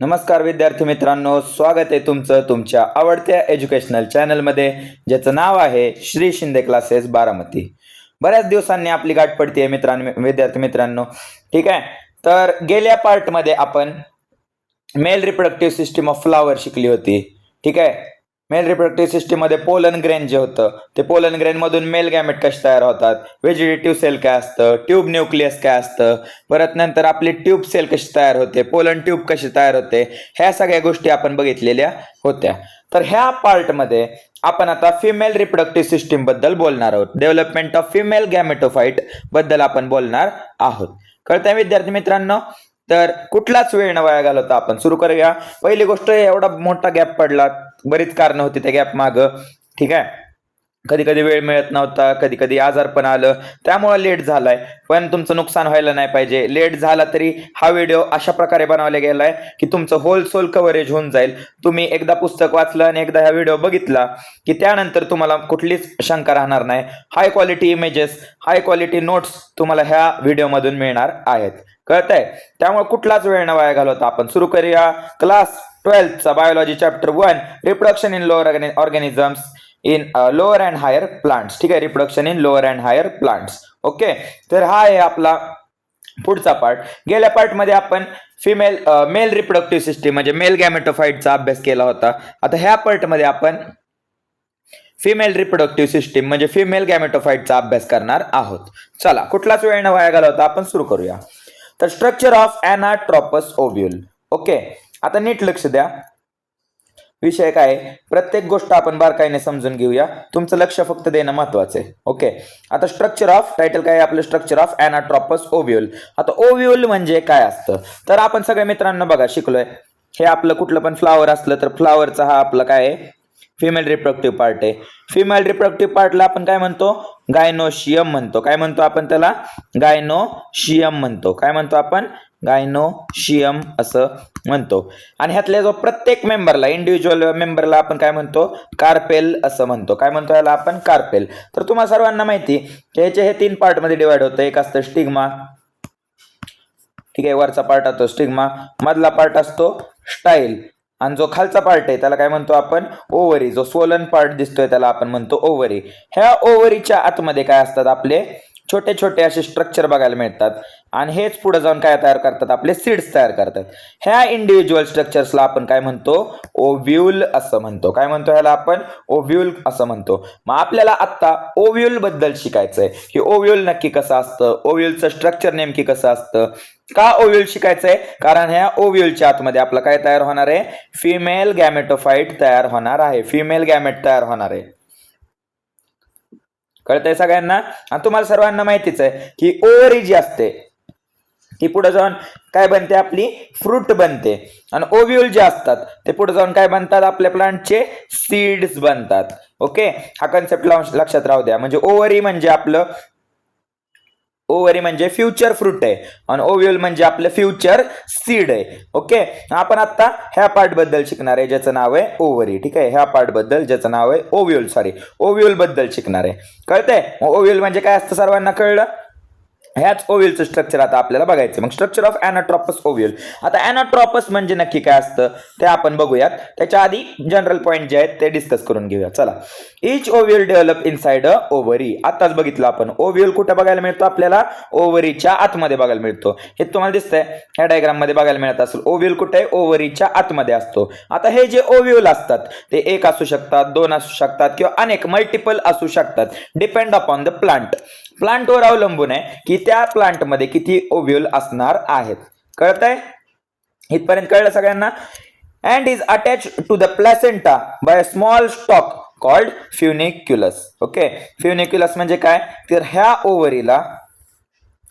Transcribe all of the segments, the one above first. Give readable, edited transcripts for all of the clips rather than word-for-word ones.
नमस्कार विद्यार्थी मित्रांनो, स्वागत आहे तुमचं तुमच्या आवडत्या एज्युकेशनल चॅनलमध्ये, ज्याचं नाव आहे श्री शिंदे क्लासेस बारामती. बऱ्याच दिवसांनी आपली गाठ पडते विद्यार्थी मित्रांनो. ठीक आहे, तर गेल्या पार्टमध्ये आपण male reproductive system of flower शिकली होती. ठीक आहे, मेल रिप्रोडक्टिव्ह सिस्टीम मध्ये पोलन ग्रेन जे होतं ते पोलन ग्रेन मधून मेल गॅमेट कसे तयार होतात, व्हेजिटेटिव्ह सेल काय असतं, ट्यूब न्यूक्लियस काय असतं, परत नंतर आपली ट्यूब सेल कशी तयार होते, पोलन ट्यूब कशी तयार होते, ह्या सगळ्या गोष्टी आपण बघितलेल्या होत्या. तर ह्या पार्टमध्ये आपण आता फिमेल रिप्रोडक्टिव्ह सिस्टीम बद्दल बोलणार आहोत. डेव्हलपमेंट ऑफ फिमेल गॅमेटोफाइट बद्दल आपण बोलणार आहोत. कळतंय विद्यार्थी मित्रांनो? तर कुठलाच वेळ न वाया घालवता आपण सुरू करूया. पहिली गोष्ट, एवढा मोठा गॅप पडला, बरीच कारणं होती त्या गॅप मागं. ठीक आहे, कधी कधी वेळ मिळत नव्हता, कधी कधी आजार पण आलं, त्यामुळे लेट झालाय. पण तुमचं नुकसान व्हायला नाही पाहिजे. लेट झाला तरी हा व्हिडिओ अशा प्रकारे बनवला गेलाय की तुमचं होल सोल कव्हरेज होऊन जाईल. तुम्ही एकदा पुस्तक वाचलं आणि एकदा हा व्हिडिओ बघितला की त्यानंतर तुम्हाला कुठलीच शंका राहणार नाही. High quality images, high quality notes तुम्हाला ह्या व्हिडिओमधून मिळणार आहेत. कळतंय? त्यामुळे कुठलाच वेळ न वाया घालवता आपण सुरू करूया क्लास 12 चा biology chapter 1, reproduction in lower organisms in lower and higher plants. ठीक आहे, reproduction in lower and higher plants. Okay, तर हा आहे आपला पुढचा पार्ट. गेल्या पार्ट मध्ये आपण मेल रिप्रोडक्टिव्ह सिस्टीम म्हणजे मेल गॅमेटोफाइटचा अभ्यास केला होता. आता ह्या पार्ट मध्ये आपण फिमेल रिप्रोडक्टिव्ह सिस्टीम म्हणजे फिमेल गॅमेटोफाइटचा अभ्यास करणार आहोत. चला, कुठलाच वेळ न वाया घालवता आपण सुरू करूया. तर structure of anatropous ovule. Okay, आता नीट लक्ष द्या. विषय काय, प्रत्येक गोष्ट आपण बारकाईने समजून घेऊया. तुमचं लक्ष फक्त देणं महत्वाचं आहे. ओके, आता स्ट्रक्चर ऑफ, टायटल काय आपलं, स्ट्रक्चर ऑफ एनाट्रोपस ओव्ह्यूल. आता ओव्ह्यूल म्हणजे काय असतं, तर आपण सगळ्या मित्रांनो बघा शिकलोय. हे आपलं कुठलं पण फ्लावर असलं तर फ्लावरचा हा आपला काय आहे, फिमेल रिप्रोडक्टिव्ह पार्ट आहे. फिमेल रिप्रोडक्टिव्ह पार्टला आपण काय म्हणतो, गायनोशियम म्हणतो. काय म्हणतो आपण त्याला, गायनोशियम म्हणतो. काय म्हणतो आपण, गायनोशियम असं म्हणतो. आणि ह्यातल्या जो प्रत्येक मेंबरला, इंडिव्हिज्युअल मेंबरला आपण काय म्हणतो, कार्पेल असं म्हणतो. काय म्हणतो याला आपण, कार्पेल. तर तुम्हाला सर्वांना माहिती की ह्याचे हे 3 पार्ट मध्ये डिवाइड होतं. एक असतं स्टिग्मा. ठीक आहे, वरचा पार्ट असतो स्टिग्मा, मधला पार्ट असतो स्टाईल, आणि जो खालचा पार्ट आहे त्याला काय म्हणतो आपण, ओव्हरी. जो सोलन पार्ट दिसतोय त्याला आपण म्हणतो ओव्हरी. ह्या ओव्हरीच्या आतमध्ये काय असतात, आपले छोटे छोटे असे स्ट्रक्चर बघायला मिळतात, आणि हेच पुढे जाऊन काय तयार करतात, आपले सीड्स तयार करतात. ह्या इंडिव्हिज्युअल स्ट्रक्चर्सला आपण काय म्हणतो, ओव्ह्यूल असं म्हणतो. काय म्हणतो ह्याला आपण, ओव्ह्यूल असं म्हणतो. मग आपल्याला आता ओव्ह्यूल बद्दल शिकायचंय की ओव्ह्यूल नक्की कसं असतं, ओव्ह्यूलचं स्ट्रक्चर नेमकी कसं असतं. का ओव्ह्यूल शिकायचंय, कारण ह्या ओव्ह्यूलच्या आतमध्ये आपलं काय तयार होणार आहे, फिमेल गॅमेटोफाइट तयार होणार आहे. फिमेल गॅमेट तयार होणार आहे. कळतंय सगळ्यांना? आणि तुम्हाला सर्वांना माहितीच आहे की ओव्हरी जी असते ती पुढे जाऊन काय बनते, आपली फ्रूट बनते. आणि ओव्ह्यूल जे असतात ते पुढे जाऊन काय बनतात, आपल्या प्लांटचे सीड्स बनतात. ओके, हा कन्सेप्ट लक्षात राहू द्या. म्हणजे ओव्हरी म्हणजे आपलं, ओव्हरी म्हणजे फ्युचर फ्रूट आहे, आणि ओव्ह्यूल म्हणजे आपलं फ्युचर सीड आहे. ओके, आपण आता ह्या पार्ट बद्दल शिकणार आहे ज्याचं नाव आहे ओव्हरी. ठीक आहे, ह्या पार्ट बद्दल ज्याचं नाव आहे ओव्ह्यूल बद्दल शिकणार आहे. कळतंय? ओव्ह्यूल म्हणजे काय असतं सर्वांना कळलं. ह्याच ओव्ह्यूलचं स्ट्रक्चर आता आपल्याला बघायचं. मग स्ट्रक्चर ऑफ एनाट्रोपस ओव्ह्यूल. आता एनाट्रोपस म्हणजे नक्की काय असतं ते आपण बघूयात. त्याच्या आधी जनरल पॉईंट जे आहेत ते डिस्कस करून घेऊया. चला, इच ovule develop inside a ovary. आताच बघितलं आपण, ओव्ह्यूल कुठे बघायला मिळतो, आपल्याला ओव्हरीच्या आतमध्ये बघायला मिळतो. हे तुम्हाला दिसतंय ह्या डायग्राम मध्ये बघायला मिळत असेल. ओव्ह्यूल कुठे आहे, ओव्हरीच्या आतमध्ये असतो. आता हे जे ओव्ह्यूल असतात ते 1 असू शकतात, 2 असू शकतात, किंवा अनेक मल्टिपल असू शकतात. Depend upon the plant. प्लांटवर अवलंबून आहे की त्या प्लांट मध्ये किती ओव्ह्यूल असणार आहेत. कळतंय? इथपर्यंत कळलं सगळ्यांना? And is attach to the placenta by a small stalk called funiculus. Okay, funiculus म्हणजे काय, तर ह्या ओव्हरीला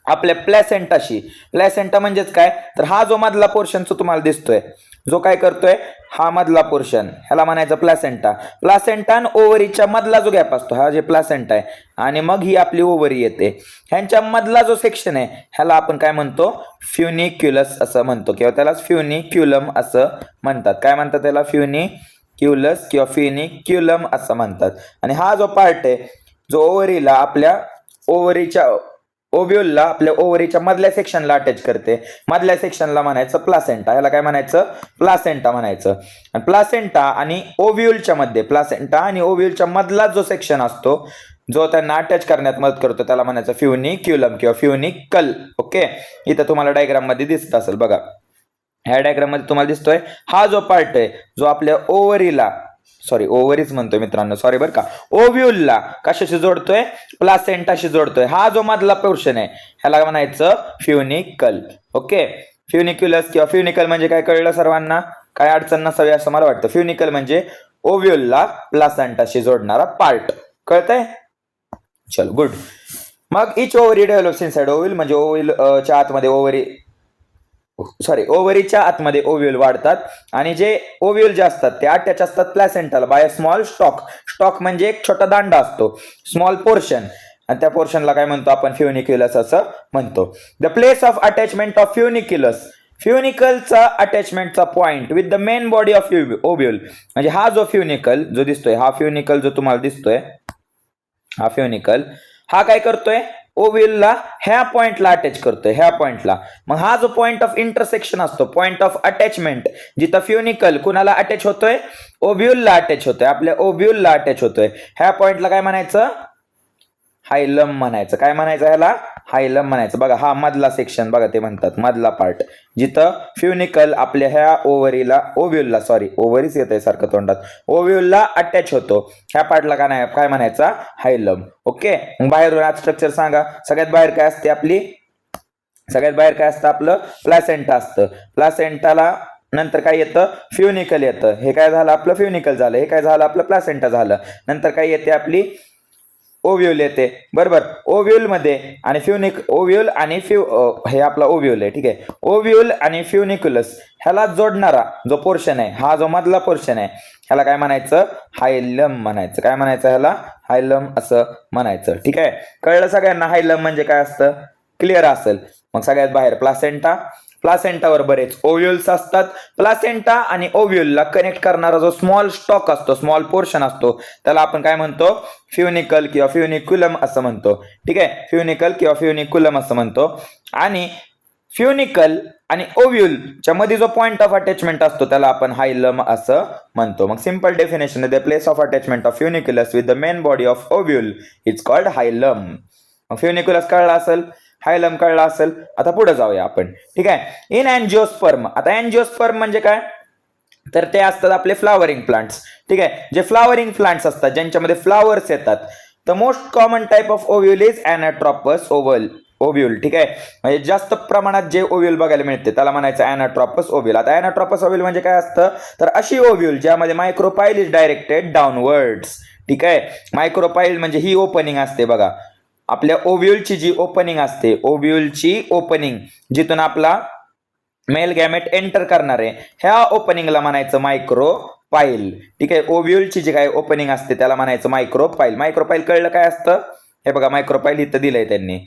आपल्या प्लॅसेंटाशी, प्लॅसेंटा म्हणजेच काय, तर हा जो मधला पोर्शन तुम्हाला दिसतोय, जो काय करतोय, हा मधला पोर्शन, ह्याला म्हणायचं प्लॅसेंटा. प्लॅसेंटा आणि ओव्हरीच्या मधला जो गॅप असतो हा जे प्लॅसेंटा आहे, आणि मग ही आपली ओव्हरी येते. ह्यांच्या मधला जो सेक्शन आहे ह्याला आपण काय म्हणतो, फ्युनिक्युलस असं म्हणतो, किंवा त्याला फ्युनिक्युलम असं म्हणतात. काय म्हणतात त्याला, फ्युनिक्युलस किंवा फ्युनिक्युलम असं म्हणतात. आणि हा जो पार्ट आहे जो ओव्हरीला, आपल्या ओव्ह्यूलला आपल्या ओव्हरीच्या मधल्या सेक्शनला अटॅच करते. मधल्या सेक्शनला म्हणायचं प्लासेंटा. याला काय म्हणायचं? प्लासेंटा म्हणायचं. आणि प्लासेंटा आणि ओव्ह्यूलच्या मध्ये, प्लासेंटा आणि ओव्ह्यूलच्या मधला जो सेक्शन असतो जो त्यांना अटॅच करण्यात मदत करतो त्याला म्हणायचं फ्युनिक्युलम किंवा फ्युनिकल. ओके, इथं तुम्हाला डायग्राम मध्ये दिसत असेल बघा. ह्या डायग्राम मध्ये तुम्हाला दिसतोय हा जो पार्ट आहे जो आपल्या ओव्हरीला, सॉरी ओव्हरीच म्हणतोय मित्रांनो, सॉरी बरं का, ओव्ह्यूलला कशाशी जोडतोय? प्लासेंटाशी जोडतोय. हा जो मधला पोर्शन आहे ह्याला म्हणायचं फ्युनिकल. ओके, फ्युनिक्युलस किंवा फ्युनिकल म्हणजे काय कळलं सर्वांना? काय अडचण नसावी असं मला वाटतं. फ्युनिकल म्हणजे ओव्ह्यूलला प्लासेंटाशी जोडणारा पार्ट. कळतंय? चलो गुड. मग इच ओव्हरी डेव्हलप्स इनसाइड ओव्ह्यूल म्हणजे ओव्ह्यूलच्या आतमध्ये ओव्हरीच्या आतमध्ये ओव्ह्यूल वाढतात आणि जे ओव्ह्यूल जे असतात ते अटॅच असतात प्लॅसेंटाला by a small stalk. Stalk म्हणजे एक छोटा दांडा असतो, स्मॉल पोर्शन, आणि त्या पोर्शनला काय म्हणतो आपण? फ्युनिक्युलस असं म्हणतो. The place of attachment of funiculus, फ्युनिकलचा अटॅचमेंटचा point with the main body of ovule म्हणजे हा जो फ्युनिकल जो दिसतोय, हा फ्युनिकल जो तुम्हाला दिसतोय, हा फ्युनिकल हा काय करतोय? ओव्ह्यूलला ह्या पॉइंटला अटॅच करतोय, ह्या पॉइंटला. मग हा जो पॉइंट ऑफ इंटरसेक्शन असतो, पॉइंट ऑफ अटॅचमेंट, जिथं फ्युनिकल कुणाला अटॅच होतोय? ओव्ह्यूलला अटॅच होतोय, आपल्या ओव्ह्यूलला अटॅच होतोय. ह्या पॉइंटला काय म्हणायचं? हायलम म्हणायचं. काय म्हणायचं ह्याला? हायलम म्हणायचं. बघा हा मधला सेक्शन बघा, ते म्हणतात मधला पार्ट, जिथं फ्युनिकल आपल्या ह्या ओव्ह्यूलला सॉरी ओव्हरीच येत आहे सारखं तोंडात, ओव्ह्यूलला अटॅच होतो. ह्या पार्टला काय म्हणायचा? हायलम. ओके, बाहेरून आज स्ट्रक्चर सांगा. सगळ्यात बाहेर काय असते आपली? सगळ्यात बाहेर काय असतं आपलं? प्लासेंटा असतं. प्लासेंटाला नंतर काय येतं? फ्युनिकल येतं. हे काय झालं? आपलं फ्युनिकल झालं. हे काय झालं? आपलं प्लासेंटा झालं. नंतर काय येते? आपली ओव्ह्यूल येते. बरोबर, ओव्ह्यूल मध्ये आणि ओव्ह्यूल आणि हे आपला ओव्ह्यूल आहे. ठीक आहे, ओव्ह्यूल आणि फ्युनिक्युलस ह्याला जोडणारा जो पोर्शन आहे, हा जो मधला पोर्शन आहे, ह्याला काय म्हणायचं? हायलम म्हणायचं. काय म्हणायचं ह्याला? हायलम असं म्हणायचं. ठीक आहे, कळलं सगळ्यांना हायलम म्हणजे काय असतं? क्लिअर असेल. मग सगळ्यात बाहेर प्लासेंटा, प्लासेंटावर बरेच ओव्ह्यूल्स असतात. प्लासेंटा आणि ओव्ह्यूलला कनेक्ट करणारा जो स्मॉल स्टॉक असतो, स्मॉल पोर्शन असतो, त्याला आपण काय म्हणतो? फ्युनिकल किंवा फ्युनिक्युलम असं म्हणतो. ठीक आहे, फ्युनिकल किंवा फ्युनिक्युलम असं म्हणतो. आणि फ्युनिकल आणि ओव्ह्यूलच्या मध्ये जो पॉइंट ऑफ अटॅचमेंट असतो त्याला आपण हायलम असं म्हणतो. मग simple definition, the place of attachment of funiculus with the main body of ovule is called hilum. मग फ्युनिक्युलस कळला असेल, हायलम कळला असेल. आता पुढे जाऊया आपण. ठीक आहे, इन अँजिओस्पर्म. आता अँजिओस्पर्म म्हणजे काय? तर ते असतात आपले फ्लावरिंग प्लांट्स. ठीक आहे, जे फ्लावरिंग प्लांट्स असतात ज्यांच्यामध्ये फ्लावर्स येतात. The most common type of ovule is anatropous ovule. ठीक आहे, म्हणजे जास्त प्रमाणात जे ओव्ह्यूल बघायला मिळते त्याला म्हणायचं अॅनाट्रॉपस ओव्ह्यूल. आता अॅनाट्रॉपस ओव्ह्यूल म्हणजे काय असतं? तर अशी ओव्ह्यूल ज्यामध्ये मायक्रोपाइल इज डायरेक्टेड डाऊनवर्ड्स. ठीक आहे, मायक्रोपाइल म्हणजे ही ओपनिंग असते बघा, आपल्या ओव्ह्यूलची जी ओपनिंग असते, ओव्ह्यूलची ओपनिंग जिथून आपला मेल गॅमेट एंटर करणार आहे, ह्या ओपनिंगला म्हणायचं मायक्रोपाइल. ठीक आहे, ओव्ह्यूलची जी काय ओपनिंग असते त्याला म्हणायचं मायक्रोपाइल. मायक्रोपाइल कळलं काय असतं? हे बघा मायक्रोपाइल इथं दिलंय त्यांनी.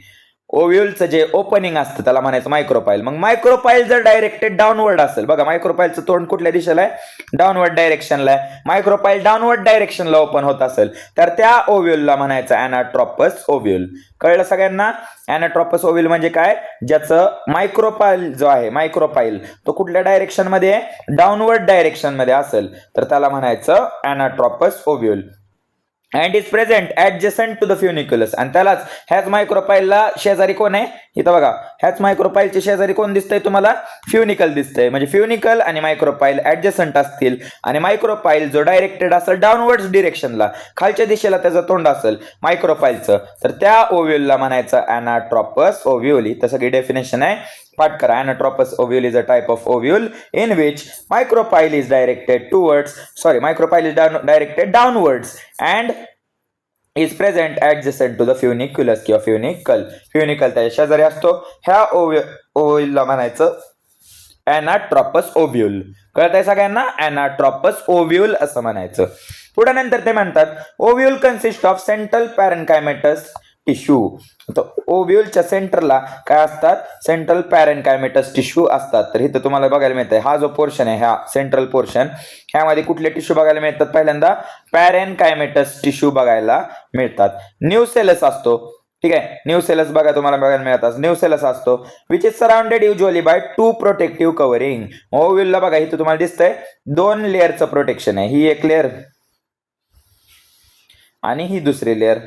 ओव्ह्यूलचं जे ओपनिंग असतं त्याला म्हणायचं मायक्रोपाइल. मग मायक्रोपाइल जर डायरेक्टेड डाऊनवर्ड असेल, बघा मायक्रोपाइलचं तोंड कुठल्या दिशेला आहे? डाऊनवर्ड डायरेक्शनला आहे. मायक्रोपाइल डाऊनवर्ड डायरेक्शनला ओपन होत असेल तर त्या ओव्ह्यूलला म्हणायचं अॅनाट्रॉपस ओव्ह्यूल. कळलं सगळ्यांना? अॅनाट्रॉपस ओव्ह्यूल म्हणजे काय? ज्याचं मायक्रोपाइल जो आहे, मायक्रोपाइल तो कुठल्या डायरेक्शन मध्ये आहे? डाऊनवर्ड डायरेक्शन मध्ये असेल तर त्याला म्हणायचं anatropous ovule. And is present adjacent to the funiculus. आणि त्यालाच ह्याच मायक्रोपाइलला शेजारी कोण आहे? इथं बघा, ह्याच मायक्रोपाइलच्या शेजारी कोण दिसतंय तुम्हाला? फ्युनिकल दिसतंय. म्हणजे फ्युनिकल आणि मायक्रोपाइल ऍडजसंट असतील आणि मायक्रोपाइल जो डायरेक्टेड असेल डाऊनवर्ड डिरेक्शनला, खालच्या दिशेला त्याचं तोंड असेल मायक्रोपाइलचं, तर त्या ओव्ह्यूलला म्हणायचं अॅनाट्रॉपस ओव्ह्यूल. तर सगळी डेफिनेशन आहे, पाठ करा. Anatropous ovule is a type of ovule in which micropyle is directed downwards and is present adjacent to the funiculus किंवा फ्युनिकल. फ्युनिकल त्याच्या शेजारी असतो. ह्या ओव्ह्यूलला म्हणायचं अॅनाट्रॉपस ओव्ह्यूल. कळत आहे सगळ्यांना? अॅनाट्रॉपस ओव्ह्यूल असं म्हणायचं. पुढे नंतर ते म्हणतात ovule consist of central पॅरेन्कायमेटस tissue. ओव्ह्यूलच्या सेंटरला काय असतात? सेंट्रल पॅरेन्कायमेटस टिश्यू असतात. तर इथं तुम्हाला बघायला मिळतंय हा जो पोर्शन आहे, हा सेंट्रल पोर्शन, ह्यामध्ये कुठले टिश्यू बघायला मिळतात? पहिल्यांदा पॅरेन्कायमेटस टिश्यू बघायला मिळतात. न्यूसेलस असतो. ठीक आहे. न्यूसेलस बघा तुम्हाला बघायला मिळतात. न्यूसेलस असतो which is surrounded usually by 2 protective covering. ओव्ह्यूलला बघा इथं तुम्हाला दिसतंय 2 लेअरचं प्रोटेक्शन आहे. ही एक लेअर आणि ही दुसरी लेअर.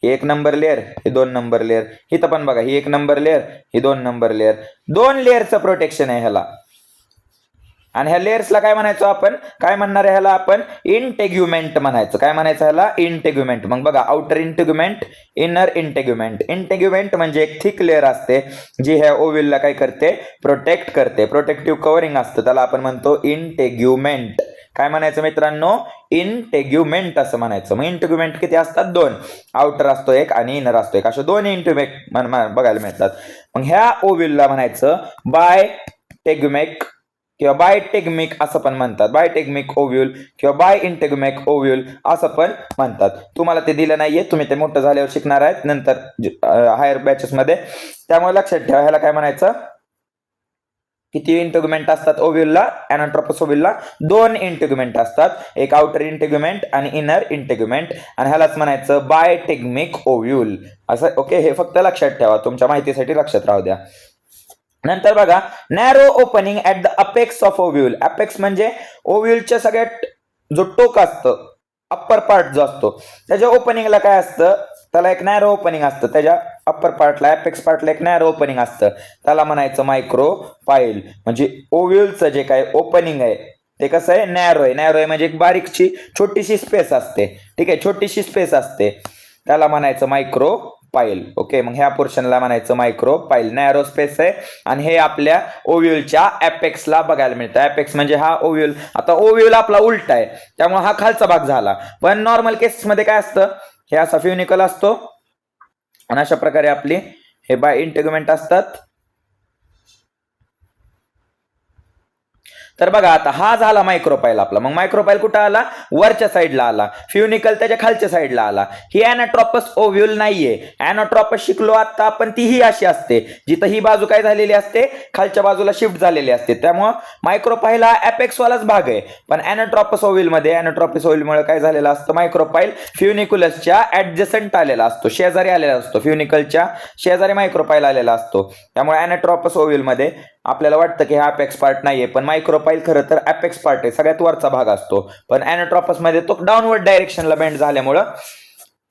ही 1 नंबर लेअर, ही 2 नंबर लेअर. इथं पण बघा ही 1 नंबर लेअर, ही 2 नंबर लेअर. 2 लेअरचं प्रोटेक्शन आहे ह्याला. आणि ह्या लेयर्सला काय म्हणायचो आपण, काय म्हणणार आहे ह्याला आपण, इंटेग्युमेंट म्हणायचं. काय म्हणायचं ह्याला, इंटेग्युमेंट. मग बघा आउटर इंटेग्युमेंट, इनर इंटेग्युमेंट. इंटेग्युमेंट म्हणजे एक थिक लेअर असते जी ह्या ओव्ह्यूलला काय करते, प्रोटेक्ट करते. प्रोटेक्टिव्ह कव्हरिंग असतं त्याला आपण म्हणतो इंटेग्युमेंट. काय म्हणायचं मित्रांनो, इंटेग्युमेंट असं म्हणायचं. मग इंटेग्युमेंट किती असतात, 2. आउटर असतो एक आणि इनर असतो एक, अशा 2 इंटेग्युमेंट बघायला मिळतात. मग ह्या ओव्ह्यूलला म्हणायचं बायटेग्युमेक किंवा बायटेग्मिक असं पण म्हणतात. बायटेग्मिक ओव्ह्यूल किंवा बाय इंटेग्युमेक ओव्ह्यूल असं पण म्हणतात. तुम्हाला ते दिलं नाहीये, तुम्ही ते मोठं झाल्यावर शिकणार आहेत नंतर हायर बॅचेस मध्ये. त्यामुळे लक्षात ठेवा ह्याला काय म्हणायचं, किती इंटेग्युमेंट असतात ओव्ह्यूलला, एनाट्रोपस ओव्ह्यूलला 2 इंटेग्युमेंट असतात. एक आउटर इंटेग्युमेंट आणि इनर इंटेग्युमेंट. आणि ह्यालाच म्हणायचं बायटेग्मिक ओव्ह्यूल असं. ओके, हे फक्त लक्षात ठेवा, तुमच्या माहितीसाठी लक्षात राहू द्या. नंतर बघा narrow opening at the apex of ovule. Apex म्हणजे ओव्ह्यूलच्या सगळ्यात जो टोक असतं, अप्पर पार्ट जो असतो, त्याच्या ओपनिंगला काय असतं, त्याला एक नॅरो ओपनिंग असतं. त्याच्या अप्पर पार्टला, अपेक्स पार्टला एक नॅरो ओपनिंग असतं. त्याला म्हणायचं मायक्रोपाईल. म्हणजे ओव्ह्यूलचं जे काय ओपनिंग आहे ते कसं आहे, नॅरो आहे. नॅरो आहे म्हणजे एक बारीकची छोटीशी स्पेस असते. ठीक आहे, छोटीशी स्पेस असते, त्याला म्हणायचं मायक्रोपाईल. ओके, मग ह्या पोर्शनला म्हणायचं मायक्रोपाईल. नॅरो स्पेस आहे आणि हे आपल्या ओव्ह्यूलच्या अपेक्सला बघायला मिळतं. अपेक्स म्हणजे हा ओव्ह्यूल. आता ओव्ह्यूल आपला उलटा आहे त्यामुळे हा खालचा भाग झाला. पण नॉर्मल केसेसमध्ये काय असतं, हे असा फ्युनिकल असतो आणि अशा प्रकारे आपली हे बाय इंटेग्युमेंट असतात. तर बघा आता हा झाला मायक्रोपाईल आपला. मग मायक्रोपाईल कुठं आला, वरच्या साईडला आला. फ्युनिकल त्याच्या खालच्या साईडला आला. ही एनाट्रोपस ओव्ह्यूल नाहीये. एनाट्रोपस शिकलो आता आपण, तीही अशी असते जिथं ही बाजू काय झालेली असते, खालच्या बाजूला शिफ्ट झालेली असते. त्यामुळं मायक्रोपाईल हा अपेक्स वालाच भाग आहे. पण एनाट्रोपस ओव्ह्यूल मध्ये, एनाट्रोपस ओव्ह्यूल मुळे काय झालेलं असतं, मायक्रोपाईल फ्युनिकुलसच्या ऍडजसंट आलेला असतो, शेजारी आलेला असतो. फ्युनिकलच्या शेजारी मायक्रोपाईल आलेला असतो. त्यामुळे एनाट्रोपस ओव्ह्यूल मध्ये आपल्याला वाटतं की हा अपेक्स पार्ट नाहीये, पण मायक्रोपाईल खरं तर अपेक्स पार्ट आहे, सगळ्यात वरचा भाग असतो. पण एनाट्रोपस मध्ये तो डाऊनवर्ड डायरेक्शनला बेंड झाल्यामुळं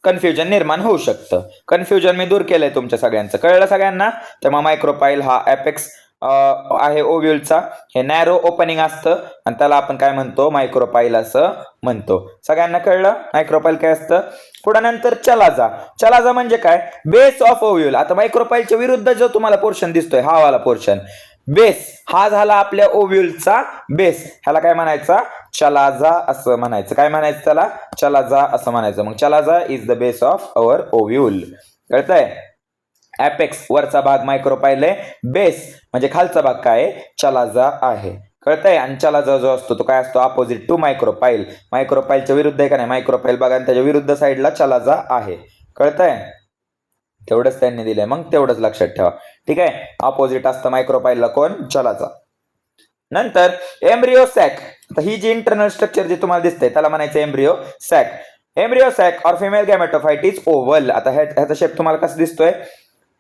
कन्फ्युजन निर्माण होऊ शकतं. कन्फ्युजन मी दूर केलंय तुमच्या सगळ्यांचं, कळलं सगळ्यांना. तेव्हा मायक्रोपाईल हा अपेक्स आहे ओव्ह्यूलचा. हे नॅरो ओपनिंग असतं आणि त्याला आपण काय म्हणतो, मायक्रोपाईल असं म्हणतो. सगळ्यांना कळलं मायक्रोपाईल काय असतं. पुढे नंतर चलाजा. चलाजा म्हणजे काय, बेस ऑफ ओव्ह्यूल. आता मायक्रोपाईलच्या विरुद्ध जो तुम्हाला पोर्शन दिसतोय, हा वाला पोर्शन बेस, हा झाला आपल्या ओव्ह्यूलचा बेस. ह्याला काय म्हणायचा, चलाजा असं म्हणायचं. काय म्हणायचं त्याला, चलाजा असं म्हणायचं. मग chalaza is the base of our ovule. कळतंय. अपेक्स वरचा भाग मायक्रोपाईल आहे, बेस म्हणजे खालचा भाग काय आहे, चलाजा आहे. कळतंय. आणि चलाजा जो असतो तो काय असतो, अपोजिट टू मायक्रोपाईल. मायक्रोपाईलच्या विरुद्ध आहे का नाही, मायक्रोपाईल बघा आणि त्याच्या विरुद्ध साईडला चलाजा आहे. कळतंय. तेवढंच त्यांनी दिलंय, मग तेवढंच लक्षात ठेवा. ठीक आहे, अपोजिट असतं मायक्रोपाईलला कोण, चलाजा. नंतर एम्ब्रिओ सॅक. आता ही जी इंटरनल स्ट्रक्चर जे तुम्हाला दिसतंय त्याला म्हणायचं embryo sac. Embryo sac or female gametophyte is oval. आता ह्याचा शेप तुम्हाला कसं दिसतोय,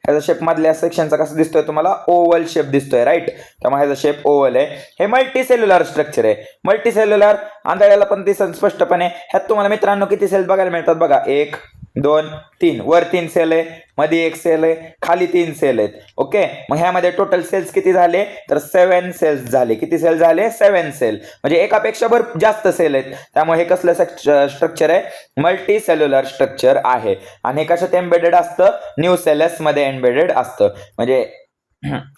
ह्याचा शेप मधल्या सेक्शनचा कसं दिसतोय तुम्हाला, ओव्हल शेप दिसतोय, राईट. त्यामुळे ह्याचा शेप ओव्हल आहे. हे मल्टी सेल्युलर स्ट्रक्चर आहे. मल्टी सेल्युलर आंधळ्याला पण दिसत स्पष्टपणे. ह्यात तुम्हाला मित्रांनो किती सेल्स बघायला मिळतात बघा, 1 2 3. वर 3 सेल आहे, मध्ये 1 सेल आहे, खाली 3 सेल आहेत. ओके, मग ह्यामध्ये टोटल सेल्स किती झाले, तर 7 सेल्स झाले. किती सेल झाले, 7 सेल. म्हणजे एकापेक्षा जास्त सेल आहेत. त्यामुळे हे कसलं स्ट्रक्चर आहे, मल्टी सेल्युलर स्ट्रक्चर आहे. आणि हे कशात एम्बेडेड असतं, न्यूसेलस मध्ये एम्बेडेड असतं. म्हणजे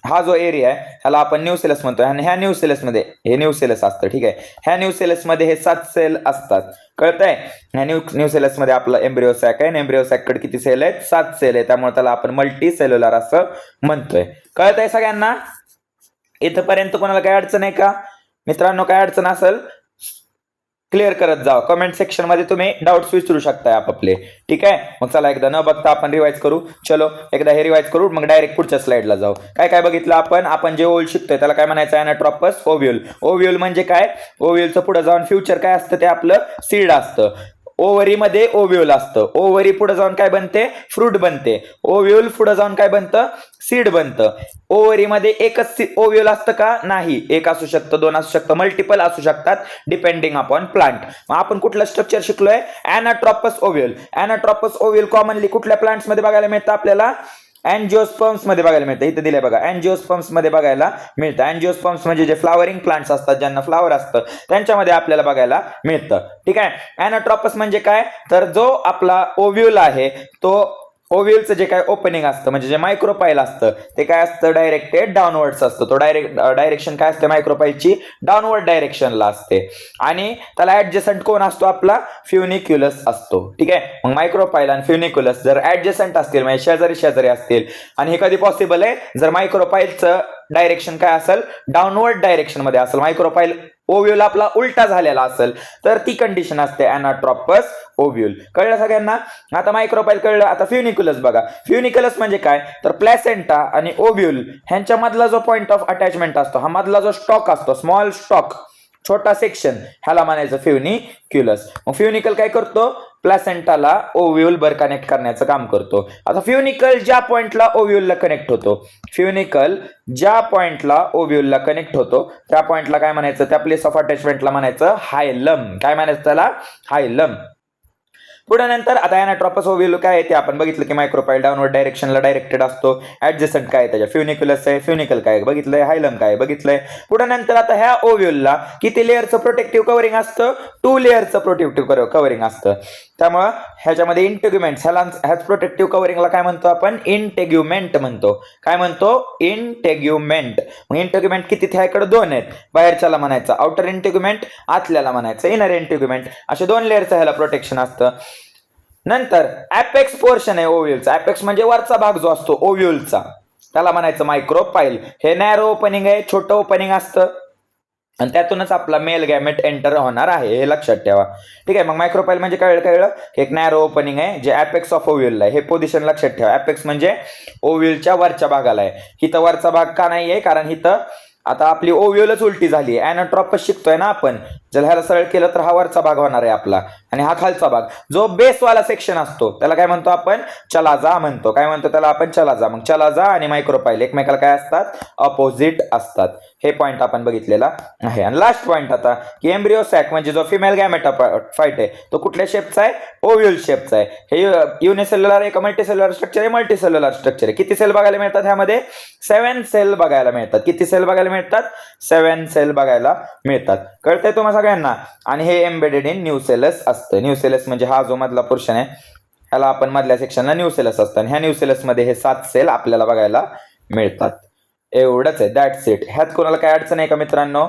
हा जो एरिया आहे ह्याला आपण न्यूसेलस म्हणतोय. आणि ह्या न्यूसेलस मध्ये हे न्यूसेलस असतं. ठीक आहे, ह्या न्यूसेलस मध्ये हे 7 सेल असतात. कळतंय. ह्या न्यूसेलस मध्ये आपलं एम्ब्रिओ सॅक आहे. एम्ब्रिओ सॅक कडे किती सेल आहेत, 7 सेल आहे. त्यामुळे त्याला आपण मल्टी सेल्युलर असं म्हणतोय. कळतंय सगळ्यांना. इथपर्यंत कोणाला काय अडचण आहे का मित्रांनो, काय अडचण असेल क्लिअर करत जावा. कमेंट सेक्शन मध्ये तुम्ही डाऊट्स विचारू शकताय आपापले. ठीक आहे, मग चला एकदा न बघता आपण रिवाइज करू. चलो एकदा हे रिवाइज करू, मग डायरेक्ट पुढच्या स्लाइडला जाऊ. काय काय बघितलं आपण जे ओव्ह्यूल शिकतोय त्याला काय म्हणायचं, एनाट्रोपस ओव्ह्यूल. ओव्ह्यूल म्हणजे काय, ओव्ह्यूलचं पुढे जाऊन फ्युचर काय असतं, ते आपलं सीड असतं. ओव्हरीमध्ये ओव्ह्यूल असतं, ओव्हरी पुढे जाऊन काय बनते, फ्रूट बनते, ओव्ह्यूल पुढे जाऊन काय बनतं, सीड बनतं. ओव्हरीमध्ये एकच ओव्ह्यूल असतं का, नाही, एक असू शकतं, दोन असू शकतं, मल्टिपल असू शकतात डिपेंडिंग अपॉन प्लांट. मग आपण कुठलं स्ट्रक्चर शिकलोय, एनाट्रॉपस ओव्ह्यूल. एनाट्रॉपस ओव्ह्यूल कॉमनली कुठल्या प्लांट्स मध्ये बघायला मिळतं आपल्याला, अँजिओस्पर्म्स मध्ये बघायला मिळतं. इथे दिलंय बघा, अँजिओस्पर्म्स मध्ये बघायला मिळतं. अँजिओस्पर्म्स म्हणजे जे फ्लावरिंग प्लांट्स असतात, ज्यांना फ्लावर असतं, त्यांच्यामध्ये आपल्याला बघायला मिळतं. ठीक आहे. एनाट्रॉपस म्हणजे काय, तर जो आपला ओव्ह्यूल आहे तो ओव्ह्यूलचं जे काय ओपनिंग असतं म्हणजे जे मायक्रोपाईल असतं ते काय असतं, डायरेक्टेड डाऊनवर्ड्स असतं. तो डायरेक्शन काय असते मायक्रोपाईलची, डाऊनवर्ड डायरेक्शनला असते. आणि त्याला ऍडजसंट कोण असतो, आपला फ्युनिक्युलस असतो. ठीक आहे. मग मायक्रोपाईल आणि फ्युनिक्युलस जर ऍडजसंट असतील म्हणजे शेजारी शेजारी असतील, आणि हे कधी पॉसिबल आहे, जर मायक्रोपाईलचं डायरेक्शन काय असेल, डाऊनवर्ड डायरेक्शन मध्ये असेल, मायक्रोपाईल ओव्ह्यूल आपला उलटा झालेला असेल, तर ती कंडिशन असते एनाट्रॉपस ओव्ह्यूल. कळलं सगळ्यांना. आता मायक्रोपाईल कळलं. आता फ्युनिक्युलस बघा. फ्युनिक्युलस म्हणजे काय, तर प्लॅसेंटा आणि ओव्ह्यूल ह्यांच्या मधला जो पॉइंट ऑफ अटॅचमेंट असतो, हा मधला जो स्टॉक असतो, स्मॉल स्टॉक, छोटा सेक्शन, ह्याला म्हणायचं फ्युनिक्युलस. मग फ्युनिकल काय करतो, प्लॅसेंटाला ओव्ह्यूल बर कनेक्ट करण्याचं काम करतो. आता फ्युनिकल ज्या पॉइंटला ओव्ह्यूलला कनेक्ट होतो, फ्युनिकल ज्या पॉइंटला ओव्ह्यूलला कनेक्ट होतो त्या पॉइंटला काय म्हणायचं, त्या प्लेस ऑफ अटॅचमेंटला म्हणायचं हायलम. काय म्हणायचं त्याला, हायलम. पुढे नंतर आता एनाट्रॉपस ओव्ह्यूल काय आहे ते आपण बघितलं की मायक्रोपाईल डाऊनवर्ड डायरेक्शनला डायरेक्टेड असतो. ऍडजसंट काय त्याच्या, फ्युनिक्युलस आहे, फ्युनिकल काय बघितलंय, हायलम काय बघितलंय. पुढे नंतर आता ह्या ओव्ह्यूलला किती लेअरचं प्रोटेक्टिव्ह कव्हरिंग असतं, 2 लेअरचं प्रोटेक्टिव्ह कव्हरिंग असतं. त्यामुळं ह्याच्यामध्ये इंटेग्युमेंट्स, ह्याच प्रोटेक्टिव्ह कव्हरिंगला काय म्हणतो आपण, इंटेग्युमेंट म्हणतो. काय म्हणतो, इंटेग्युमेंट. मग इंटेग्युमेंट किती, ह्याकडे 2 आहेत, बाहेरच्याला म्हणायचं आउटर इंटेग्युमेंट, आतल्याला म्हणायचं इनर इंटेग्युमेंट. असे 2 लेअरचं ह्याला प्रोटेक्शन असतं. नंतर ऍपेक्स पोर्शन आहे ओव्ह्यूलचा. ऍपेक्स म्हणजे वरचा भाग जो असतो ओव्ह्यूलचा, त्याला म्हणायचं मायक्रोपाईल. हे नॅरो ओपनिंग आहे, छोटं ओपनिंग असतं, आणि त्यातूनच आपला मेल गॅमेट एंटर होणार आहे, हे लक्षात ठेवा. ठीक आहे. मग मायक्रोपाईल म्हणजे कळलं एक नॅरो ओपनिंग आहे जे ऍपेक्स ऑफ ओव्ह्यूल आहे. हे पोझिशन लक्षात ठेवा. ऍपेक्स म्हणजे ओव्ह्यूलच्या वरच्या भागाला आहे. हिथं वरचा भाग का नाहीये, कारण हिथं आता आपली ओव्ह्यूलच उलटी झाली. एनाट्रॉपस शिकतोय ना आपण, जर ह्याला सरळ केलं तर हा वरचा भाग होणार आहे आपला, आणि हा खालचा भाग जो बेसवाला सेक्शन असतो त्याला काय म्हणतो आपण, चलाजा म्हणतो. काय म्हणतो त्याला आपण, चलाजा. मग चलाजा आणि मायक्रोपाईल एकमेकाला काय असतात, अपोजिट असतात. हे पॉईंट आपण बघितलेला आहे. आणि लास्ट पॉईंट आता की एम्ब्रिओ सॅक म्हणजे जो फिमेल गॅमेटोफाइट आहे तो कुठल्या शेपचा आहे, ओव्ह्यूल शेपचा आहे. हे युनिसेल्युलर आहे का मल्टीसेल्युलर स्ट्रक्चर आहे, मल्टीसेल्युलर स्ट्रक्चर आहे. किती सेल बघायला मिळतात ह्यामध्ये, 7 सेल बघायला मिळतात. किती सेल बघायला मिळतात, 7 सेल बघायला मिळतात. कळतंय तुम्हाला सगळ्यांना. आणि हे एम्बेडेड इन न्यूसेलस असतं. न्यूसेलस म्हणजे हा जो मधला पोर्शन आहे ह्याला आपण मधल्या सेक्शनला न्यूसेलस असतं. आणि ह्या न्यूसेलस मध्ये हे 7 सेल आपल्याला बघायला मिळतात. एवढंच आहे, दॅट्स इट. ह्यात कोणाला काय अडचण आहे का मित्रांनो,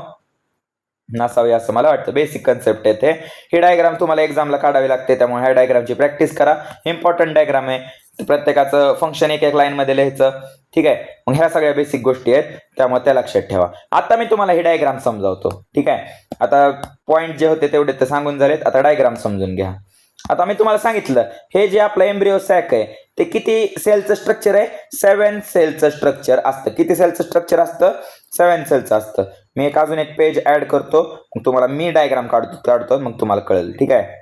नसावी असं मला वाटतं. बेसिक कन्सेप्ट आहे. ही डायग्राम तुम्हाला एक्झामला काढावी लागते, त्यामुळे ह्या डायग्रामची प्रॅक्टिस करा. इम्पॉर्टंट डायग्राम आहे, प्रत्येकाचं फंक्शन एक लाईन मध्ये लिहायचं. ठीक आहे. मग ह्या सगळ्या बेसिक गोष्टी आहेत, त्यामुळे त्या लक्षात ठेवा. आता मी तुम्हाला ही डायग्राम समजावतो. ठीक आहे. आता पॉईंट जे होते तेवढे ते सांगून झालेत, आता डायग्राम समजून घ्या. आता मी तुम्हाला सांगितलं हे जे आपलं एम्ब्रिओ सॅक आहे ते किती सेलचं स्ट्रक्चर आहे, 7 सेलचं स्ट्रक्चर असतं. किती सेलचं स्ट्रक्चर असतं, 7 सेलचं असतं. मी अजून एक पेज ऍड करतो, मग तुम्हाला मी डायग्राम काढतो मग तुम्हाला कळेल. ठीक आहे.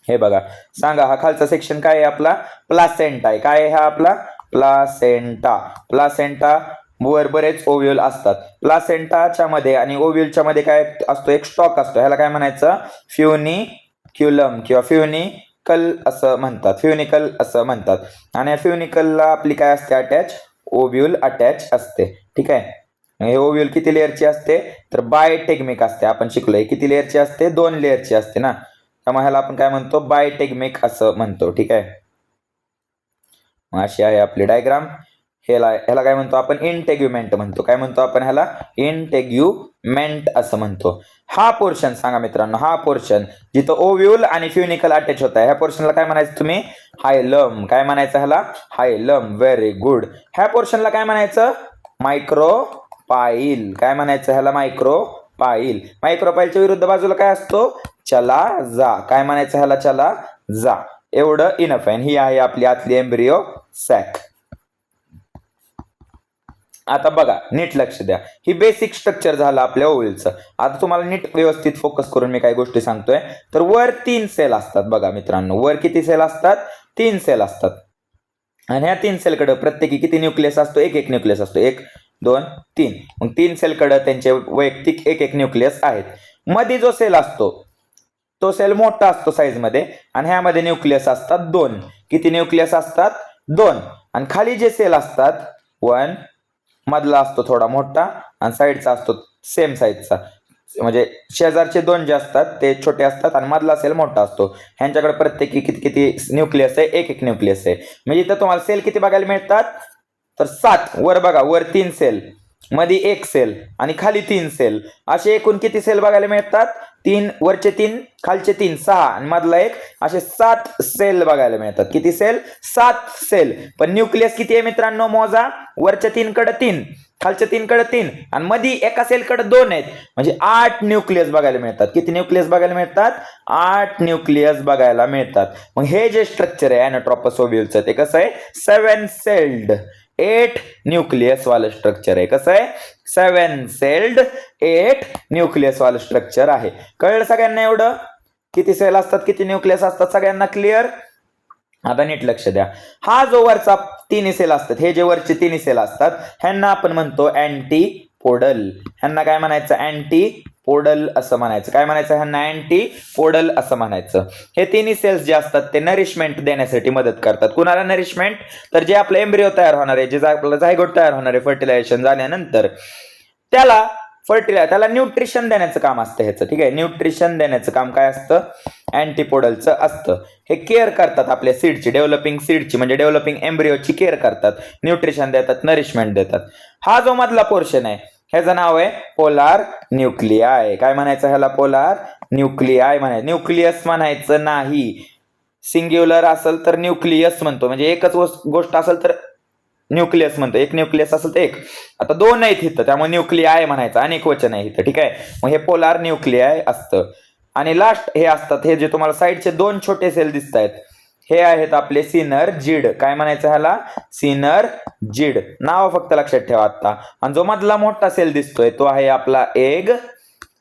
हे बघा, सांगा हा खालचा सेक्शन काय आहे आपला, प्लासेंटा आहे. काय आहे हा आपला, प्लासेंटा. प्लासेंटा वर बरेच ओव्ह्यूल असतात. प्लासेंटाच्या मध्ये आणि ओव्ह्यूलच्या मध्ये काय असतो, एक स्टॉक असतो. ह्याला काय म्हणायचं, फ्युनिक्युलम किंवा फ्युनिकल असं म्हणतात, फ्युनिकल असं म्हणतात. आणि फ्युनिकलला आपली काय असते, अटॅच ओव्ह्यूल अटॅच असते. ठीक आहे. हे ओव्ह्यूल किती लेअरची असते, तर बायटेग्मिक असते. आपण शिकलोय किती लेअरची असते, 2 लेअरची असते ना, त्यामुळे ह्याला आपण काय म्हणतो, बायटेग्मिक असं म्हणतो. ठीक आहे. अशी आहे आपली डायग्राम. ह्याला काय म्हणतो आपण, इंटेग्युमेंट म्हणतो. काय म्हणतो आपण ह्याला, इंटेग्युमेंट असं म्हणतो. हा पोर्शन सांगा मित्रांनो, हा पोर्शन जिथं ओव्ह्यूल आणि फ्युनिकल अटॅच होत आहे, ह्या पोर्शनला काय म्हणायचं तुम्ही, हायलम. काय म्हणायचं ह्याला, हायलम. Very good. ह्या पोर्शनला काय म्हणायचं, मायक्रोपाईल. काय म्हणायचं ह्याला, मायक्रोपाईल. मायक्रोपाईलच्या विरुद्ध बाजूला काय असतो, चला जा. काय म्हणायचं ह्याला, चला जा. एवढं इनफ आहे. ही आहे आपली आतली एम्ब्रिओ सॅक. आता बघा नीट लक्ष द्या, ही बेसिक स्ट्रक्चर झालं आपल्या ओव्ह्यूलचं. आता तुम्हाला नीट व्यवस्थित फोकस करून मी काही गोष्टी सांगतोय. तर वर 3 सेल असतात बघा मित्रांनो. वर किती सेल असतात? 3 सेल असतात. आणि ह्या 3 सेलकडे प्रत्येकी किती न्यूक्लियस असतो? एक न्यूक्लियस असतो. 1 2 3. मग 3 सेलकडे त्यांचे वैयक्तिक एक न्यूक्लियस आहेत. मध्ये जो सेल असतो तो सेल मोठा असतो साईजमध्ये आणि ह्यामध्ये न्यूक्लियस असतात 2. किती न्यूक्लियस असतात? 2. आणि खाली जे सेल असतात 1, मधला असतो थोडा मोठा आणि साईडचा असतो सेम साईजचा. म्हणजे शेजारचे 2 जे असतात ते छोटे असतात आणि मधला सेल मोठा असतो. ह्यांच्याकडे प्रत्येकी किती किती न्यूक्लियस आहे? एक न्यूक्लियस आहे. म्हणजे इथं तुम्हाला सेल किती बघायला मिळतात? तर 7. वर बघा, वर 3 सेल, मध्ये 1 सेल आणि खाली 3 सेल, असे एकूण किती सेल बघायला मिळतात? 3, वरचे 3, खालचे 3, 6 आणि मधला 1, असे 7 सेल बघायला मिळतात. किती सेल? 7 सेल. पण न्यूक्लियस किती आहे मित्रांनो? मोजा. वरच्या 3 कडे 3, खालच्या 3 कडे 3 आणि मध्ये एका सेल कडे 2 आहेत. म्हणजे 8 न्यूक्लियस बघायला मिळतात. किती न्यूक्लियस बघायला मिळतात? 8 न्यूक्लियस बघायला मिळतात. मग हे जे स्ट्रक्चर आहे अॅनाट्रोपस ओव्ह्यूलचं, ते कसं आहे? 7 सेल्ड 8 न्यूक्लियस वालं स्ट्रक्चर आहे. कसं आहे? 7 सेल्ड 8 न्यूक्लियस वालं स्ट्रक्चर आहे. कळलं सगळ्यांना एवढं? किती सेल असतात, किती न्यूक्लियस असतात, सगळ्यांना क्लिअर? आता नीट लक्ष द्या. हा जो वरचा 3 सेल असतात, हे जे वरचे 3 सेल असतात, ह्यांना आपण म्हणतो अँटीपोडल. ह्यांना काय म्हणायचं? अँटीपोडल असं म्हणायचं. काय म्हणायचं? ह्यांना अँटीपोडल असं म्हणायचं. हे 3 सेल्स जे असतात ते नरिशमेंट देण्यासाठी मदत करतात. कुणाला नरिशमेंट? तर जे आपलं एम्ब्रिओ तयार होणार आहे, जे आपलं झायगोट तयार होणार आहे फर्टिलायझेशन झाल्यानंतर, त्याला न्यूट्रिशन देण्याचं काम असतं ह्याचं. ठीक आहे, न्यूट्रिशन देण्याचं काम काय असतं? अँटीपोडलचं असतं. हे केअर करतात आपल्या सीडची, डेव्हलपिंग सीडची म्हणजे डेव्हलपिंग एम्ब्रिओची केअर करतात, न्यूट्रिशन देतात, नरिशमेंट देतात. हा जो मधला पोर्शन आहे ह्याचं नाव आहे पोलार न्यूक्लियाय. काय म्हणायचं ह्याला? पोलार न्यूक्लियाय म्हणायचं. न्यूक्लियस म्हणायचं नाही. सिंग्युलर असेल तर न्यूक्लियस म्हणतो, म्हणजे एकच गोष्ट असेल तर न्यूक्लियस म्हणतो. एक न्यूक्लियस असेल तर एक. आता 2 आहेत इथं, त्यामुळे न्यूक्लियाय म्हणायचं, अनेक वचन आहे इथं. ठीक आहे, मग हे पोलार न्यूक्लियाय असतं. आणि लास्ट हे असतात, हे जे तुम्हाला साईडचे 2 छोटे सेल दिसत आहेत, हे आहेत आपले सिनर्जिड. काय म्हणायचं ह्याला? सिनर्जिड. नाव फक्त लक्षात ठेवा आता. आणि जो मधला मोठा सेल दिसतोय तो आहे आपला एग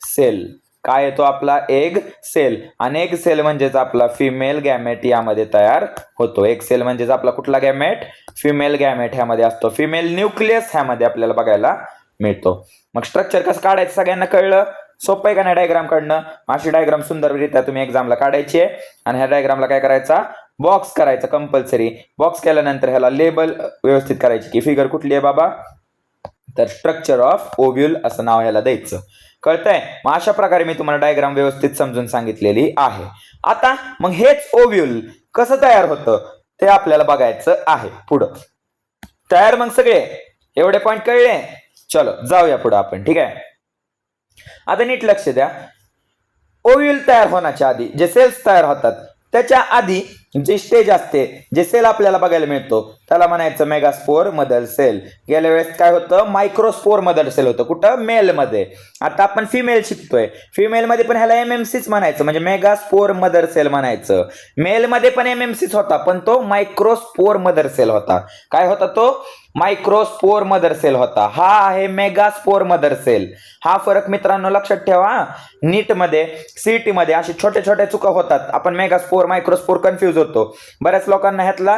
सेल. काय आहे तो? आपला एग सेल. आणि एग सेल म्हणजेच आपला फिमेल गॅमेट यामध्ये तयार होतो. एग सेल म्हणजेच आपला कुठला गॅमेट? फिमेल गॅमेट ह्यामध्ये असतो. फिमेल न्यूक्लियस ह्यामध्ये आपल्याला बघायला मिळतो. मग स्ट्रक्चर कसं काढायचं सगळ्यांना कळलं? सोपं आहे का नाही डायग्राम काढणं? अशी डायग्राम सुंदररित्या तुम्ही एक्झामला काढायची आहे. आणि ह्या डायग्रामला काय करायचा? बॉक्स करायचा कंपल्सरी. बॉक्स केल्यानंतर ह्याला लेबल व्यवस्थित करायची की फिगर कुठली आहे बाबा? तर स्ट्रक्चर ऑफ ओव्ह्यूल असं नाव ह्याला द्यायचं. कळतंय? मग अशा प्रकारे मी तुम्हाला डायग्राम व्यवस्थित समजून सांगितलेली आहे. आता मग हेच ओव्ह्यूल कसं तयार होतं ते आपल्याला बघायचं आहे पुढं. तयार मग सगळे? एवढे पॉइंट कळले? चलो जाऊया पुढे आपण. ठीक आहे, आता नीट लक्ष द्या. ओव्ह्यूल तयार होण्याच्या आधी जे सेल्स तयार होतात त्याच्या आधी जे स्टेज असते, जे सेल आपल्याला बघायला मिळतो त्याला म्हणायचं मेगास्पोर मदर सेल. गेल्या वेळेस काय होतं? मायक्रोस्पोर मदर सेल होतं. कुठं? मेल मध्ये. आता आपण फिमेल शिकतोय. फिमेल मध्ये पण ह्याला एमएमसीच म्हणायचं, म्हणजे मेगास्पोर मदर सेल म्हणायचं. मेल मध्ये पण एमएमसीच होता, पण तो मायक्रोस्पोर मदर सेल होता. काय होता तो? मायक्रोस्पोर मदर सेल होता. हा आहे मेगास्पोर मदर सेल. हा फरक मित्रांनो लक्षात ठेवा. नीट मध्ये, सीईटी मध्ये असे छोटे छोटे चुका होतात. आपण मेगास्पोर मायक्रोस्पोर कन्फ्युज होतो. बऱ्याच लोकांना ह्यातला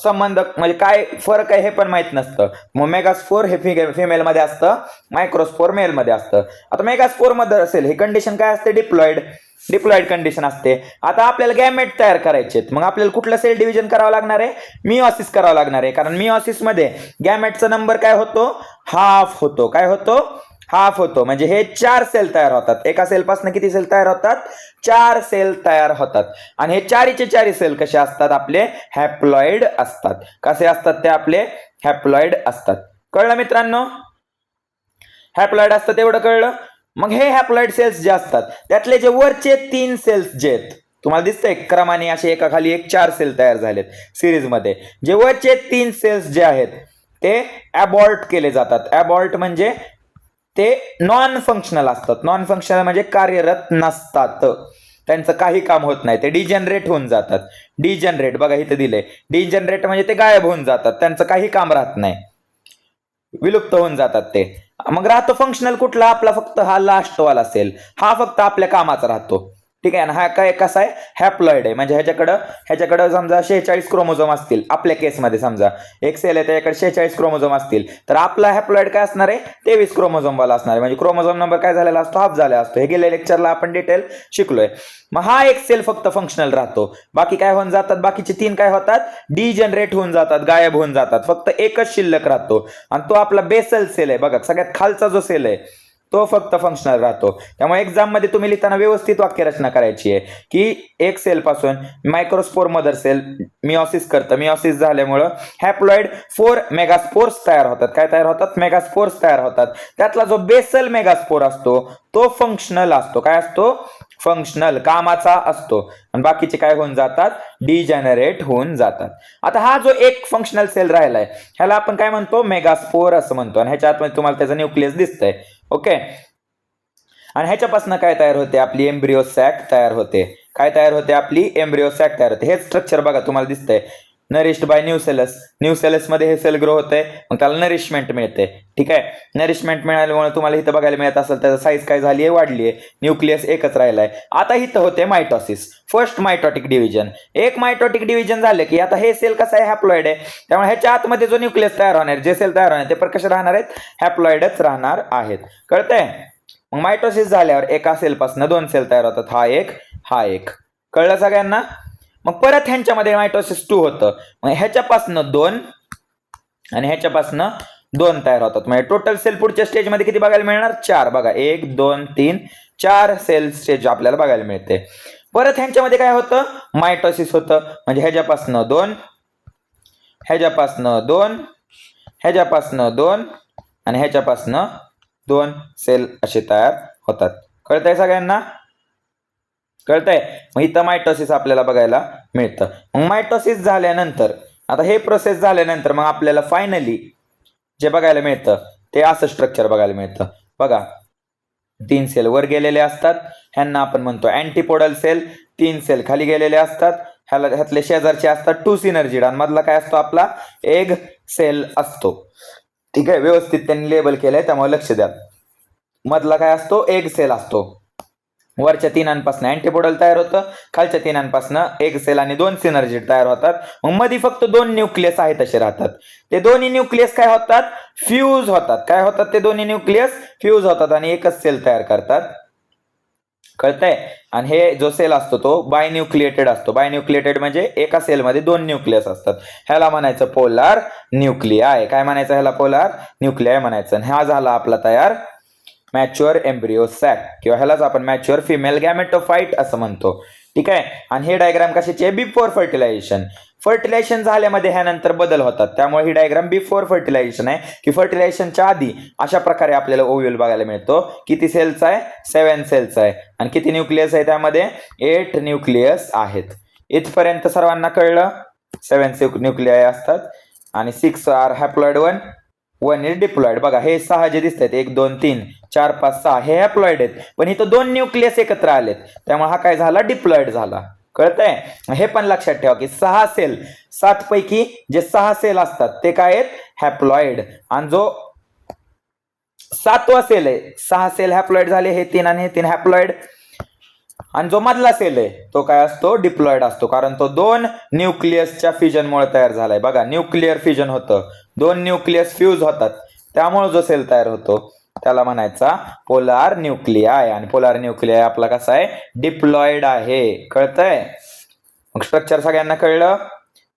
संबंध म्हणजे काय फरक आहे हे पण माहित नसतं. मग मेगास्पोर हे फिमेल मध्ये असतं, मायक्रोस्पोर मेल मध्ये असतं. आता मेगास्पोर मदर सेल हे कंडिशन काय असते? डिप्लॉइड कंडिशन असते. आता आपल्याला गॅमेट तयार करायचे आहेत. मग आपल्याला कुठलं सेल डिव्हिजन करावं लागणार आहे? मिओसिस करावं लागणार आहे. कारण मिओसिस मध्ये गॅमेटचा नंबर काय होतो? हाफ होतो. काय होतो? हाफ होतो. म्हणजे हे 4 सेल तयार होतात. एका सेल पासून किती सेल तयार होतात? 4 सेल तयार होतात. आणि हे 4चे सेल कसे असतात? आपले हॅप्लॉइड असतात. कसे असतात ते? आपले हॅप्लॉइड असतात. कळलं मित्रांनो? हॅप्लॉइड असतात एवढं कळलं. मग हे हॅप्लॉइड सेल्स जे असतात त्यातले जे वरचे 3 सेल्स जे आहेत, तुम्हाला दिसतंय क्रमाने असे एका खाली एक 4 सेल तयार झालेत सिरीज मध्ये. जे वरचे 3 सेल्स जे आहेत ते अबॉर्ट केले जातात. अबॉर्ट म्हणजे ते नॉन फंक्शनल असतात. नॉन फंक्शनल म्हणजे कार्यरत नसतात, त्यांचं काही काम होत नाही, ते डिजनरेट होऊन जातात. डिजनरेट बघा इथे दिले, डिजनरेट म्हणजे ते गायब होऊन जातात, त्यांचं काही काम राहत नाही. विलुप्त होऊन जातात ते. मग राहतो फंक्शनल कुठला आपला, फक्त हा लास्ट वाला सेल, हा फक्त आपल्या कामाचा राहतो. ठीक आहे ना. हा काय कसा आहे, हॅप्लॉइड आहे. म्हणजे ह्याच्याकडं समजा 46 क्रोमोझोम असतील आपल्या केसमध्ये, समजा एक सेल आहे त्याच्याकडे 46 क्रोमोझोम असतील, तर आपला हॅप्लॉइड काय असणार आहे, 23 क्रोमोझोम वाला असणार आहे. म्हणजे क्रोमोझोम नंबर काय झालेला असतो, हाफ झाला असतो. हे गेल्या लेक्चरला आपण डिटेल शिकलोय. मग हा एक सेल फक्त फंक्शनल राहतो. बाकी काय होऊन जातात, बाकीचे 3 काय होतात, डिजनरेट होऊन जातात, गायब होऊन जातात. फक्त एकच शिल्लक राहतो आणि तो आपला बेसल सेल आहे. बघा सगळ्यात खालचा जो सेल आहे तो फक्त फंक्शनल राहतो. त्यामुळे एक्झाम मध्ये तुम्ही लिहिताना व्यवस्थित वाक्यरचना करायची आहे की एक सेल पासून मायक्रोस्पोर मदर सेल मिओसिस करतं. मिओसिस झाल्यामुळं हॅप्लॉइड 4 मेगास्पोर्स तयार होतात. काय तयार होतात, मेगास्पोर्स तयार होतात. त्यातला जो बेसल मेगास्पोर असतो तो फंक्शनल असतो. काय असतो, फंक्शनल, कामाचा असतो. आणि बाकीचे काय होऊन जातात, डिजनरेट होऊन जातात. आता हा जो एक फंक्शनल सेल राहिलाय ह्याला आपण काय म्हणतो, मेगास्पोर असं म्हणतो. आणि ह्याच्या आतमध्ये तुम्हाला त्याचं न्यूक्लियस दिसतंय. ओके. आणि ह्याच्यापासून काय तयार होते, आपली एम्ब्रिओ सॅक तयार होते. काय तयार होते, आपली एम्ब्रिओ सॅक तयार होते. हे स्ट्रक्चर बघा तुम्हाला दिसतंय, नरिश्ड बाय न्यूसेलस. न्यूसेलस मध्ये हे सेल ग्रो होते, मग त्याला नरिशमेंट मिळते. ठीक आहे. नरिशमेंट मिळाल्यामुळे तुम्हाला इथं बघायला मिळत असेल त्याचा साईज काय झाली आहे, वाढली आहे. न्यूक्लियस एकच राहिलाय. आता इथं होते मायटोसिस, फर्स्ट मायटोटिक डिव्हिजन. एक मायटोटिक डिव्हिजन झालं की आता हे सेल कसं आहे, हॅप्लॉइड आहे. त्यामुळे ह्याच्या आतमध्ये जो न्यूक्लियस तयार होणार, जे सेल तयार होणार ते पण कसे राहणार आहेत, हॅप्लॉइडच राहणार आहेत. कळतंय. मग मायटोसिस झाल्यावर एका सेलपासून 2 सेल तयार होतात, हा एक. कळलं सगळ्यांना. मग परत ह्यांच्यामध्ये मायटोसिस 2 होतं. मग ह्याच्यापासनं 2 आणि ह्याच्यापासनं 2 तयार होतात. म्हणजे टोटल सेल पुढच्या स्टेजमध्ये किती बघायला मिळणार, 4. बघा 1 2 3 4 सेल स्टेज आपल्याला बघायला मिळते. परत ह्यांच्यामध्ये काय होतं, मायटोसिस होतं. म्हणजे ह्याच्यापासनं 2, ह्याच्यापासनं 2, ह्याच्यापासनं 2 आणि ह्याच्यापासनं 2 सेल असे तयार होतात. कळतंय सगळ्यांना, कळतंय. मग इथं मायटोसिस आपल्याला बघायला मिळतं. मग मायटोसिस झाल्यानंतर, आता हे प्रोसेस झाल्यानंतर मग आपल्याला फायनली जे बघायला मिळतं ते असं स्ट्रक्चर बघायला मिळतं. बघा 3 सेल वर गेलेले असतात, ह्यांना आपण म्हणतो अँटीपोडल सेल. 3 सेल खाली गेलेले असतात, ह्यातले शेजारचे असतात 2 सिनर्जिड आणि मधला काय असतो, आपला एग सेल असतो. ठीक आहे. व्यवस्थित त्यांनी लेबल केलंय त्यामुळे लक्ष द्या. मधला काय असतो, एग सेल असतो. वरच्या 3 अँटीपोडल तयार होतं, खालच्या 3 एग सेल आणि 2 सिनर्जिड तयार होतात. मग मध्ये फक्त 2 न्यूक्लियस आहेत तसे राहतात. ते दोन्ही न्यूक्लियस काय होतात, फ्यूज होतात. काय होतात, ते दोन्ही न्यूक्लियस फ्यूज होतात आणि एकच सेल तयार करतात. कळतंय. आणि हे जो सेल असतो तो बायन्यूक्लिएटेड असतो. बायन्यूक्लिएटेड म्हणजे एका सेलमध्ये 2 न्यूक्लियस असतात. ह्याला म्हणायचं पोलार न्यूक्लियाय. काय म्हणायचं, ह्याला पोलार न्यूक्लियाय म्हणायचं. आणि हा झाला आपला तयार मॅच्युअर एम्ब्रिओ सॅक, किंवा ह्यालाच आपण मॅच्युअर फिमेल गॅमेटोफाइट असं म्हणतो. ठीक आहे. आणि हे डायग्राम कशाची आहे, बिफोर फर्टिलायझेशन. फर्टिलायझेशन झाल्यामध्ये ह्यानंतर बदल होतात, त्यामुळे ही डायग्राम बिफोर फर्टिलायझेशन आहे, की फर्टिलायझेशनच्या आधी अशा प्रकारे आपल्याला ओव्ह्यूल बघायला मिळतो. किती सेलचा आहे, 7 सेलचा आहे. आणि किती न्यूक्लियस आहे, त्यामध्ये 8 न्यूक्लियस आहेत. इथपर्यंत सर्वांना कळलं. 7 न्यूक्लियाय असतात आणि 6 आर हॅप्लॉइड, 1 इज डिप्लॉइड. बघा हे 6 जे दिसत आहेत, 1 2 3 4 5 6 हे हॅप्लॉइड आहेत, पण इथं 2 न्यूक्लियस एकत्र आलेत, त्यामुळे हा काय झाला, डिप्लॉइड झाला. कळतंय. हे पण लक्षात ठेवा की 6 सेल, 7 पैकी जे 6 सेल असतात ते काय आहेत, हॅप्लॉइड. आणि जो 7वा सेल आहे, 6 सेल हॅप्लॉइड झाले, हे 3 आणि हे 3 हॅप्लॉइड. आणि जो मधला सेल आहे तो काय असतो, डिप्लॉइड असतो, कारण तो 2 न्यूक्लियसच्या फ्युजनमुळे तयार झालाय. बघा न्यूक्लिअर फ्युजन होतं, 2 न्यूक्लियस फ्यूज होतात, त्यामुळे जो सेल तयार होतो त्याला म्हणायचा पोलार न्यूक्लियाय. आणि पोलार न्यूक्लियाय आपला कसा आहे, डिप्लॉइड आहे. कळतंय. मग स्ट्रक्चर सगळ्यांना कळलं.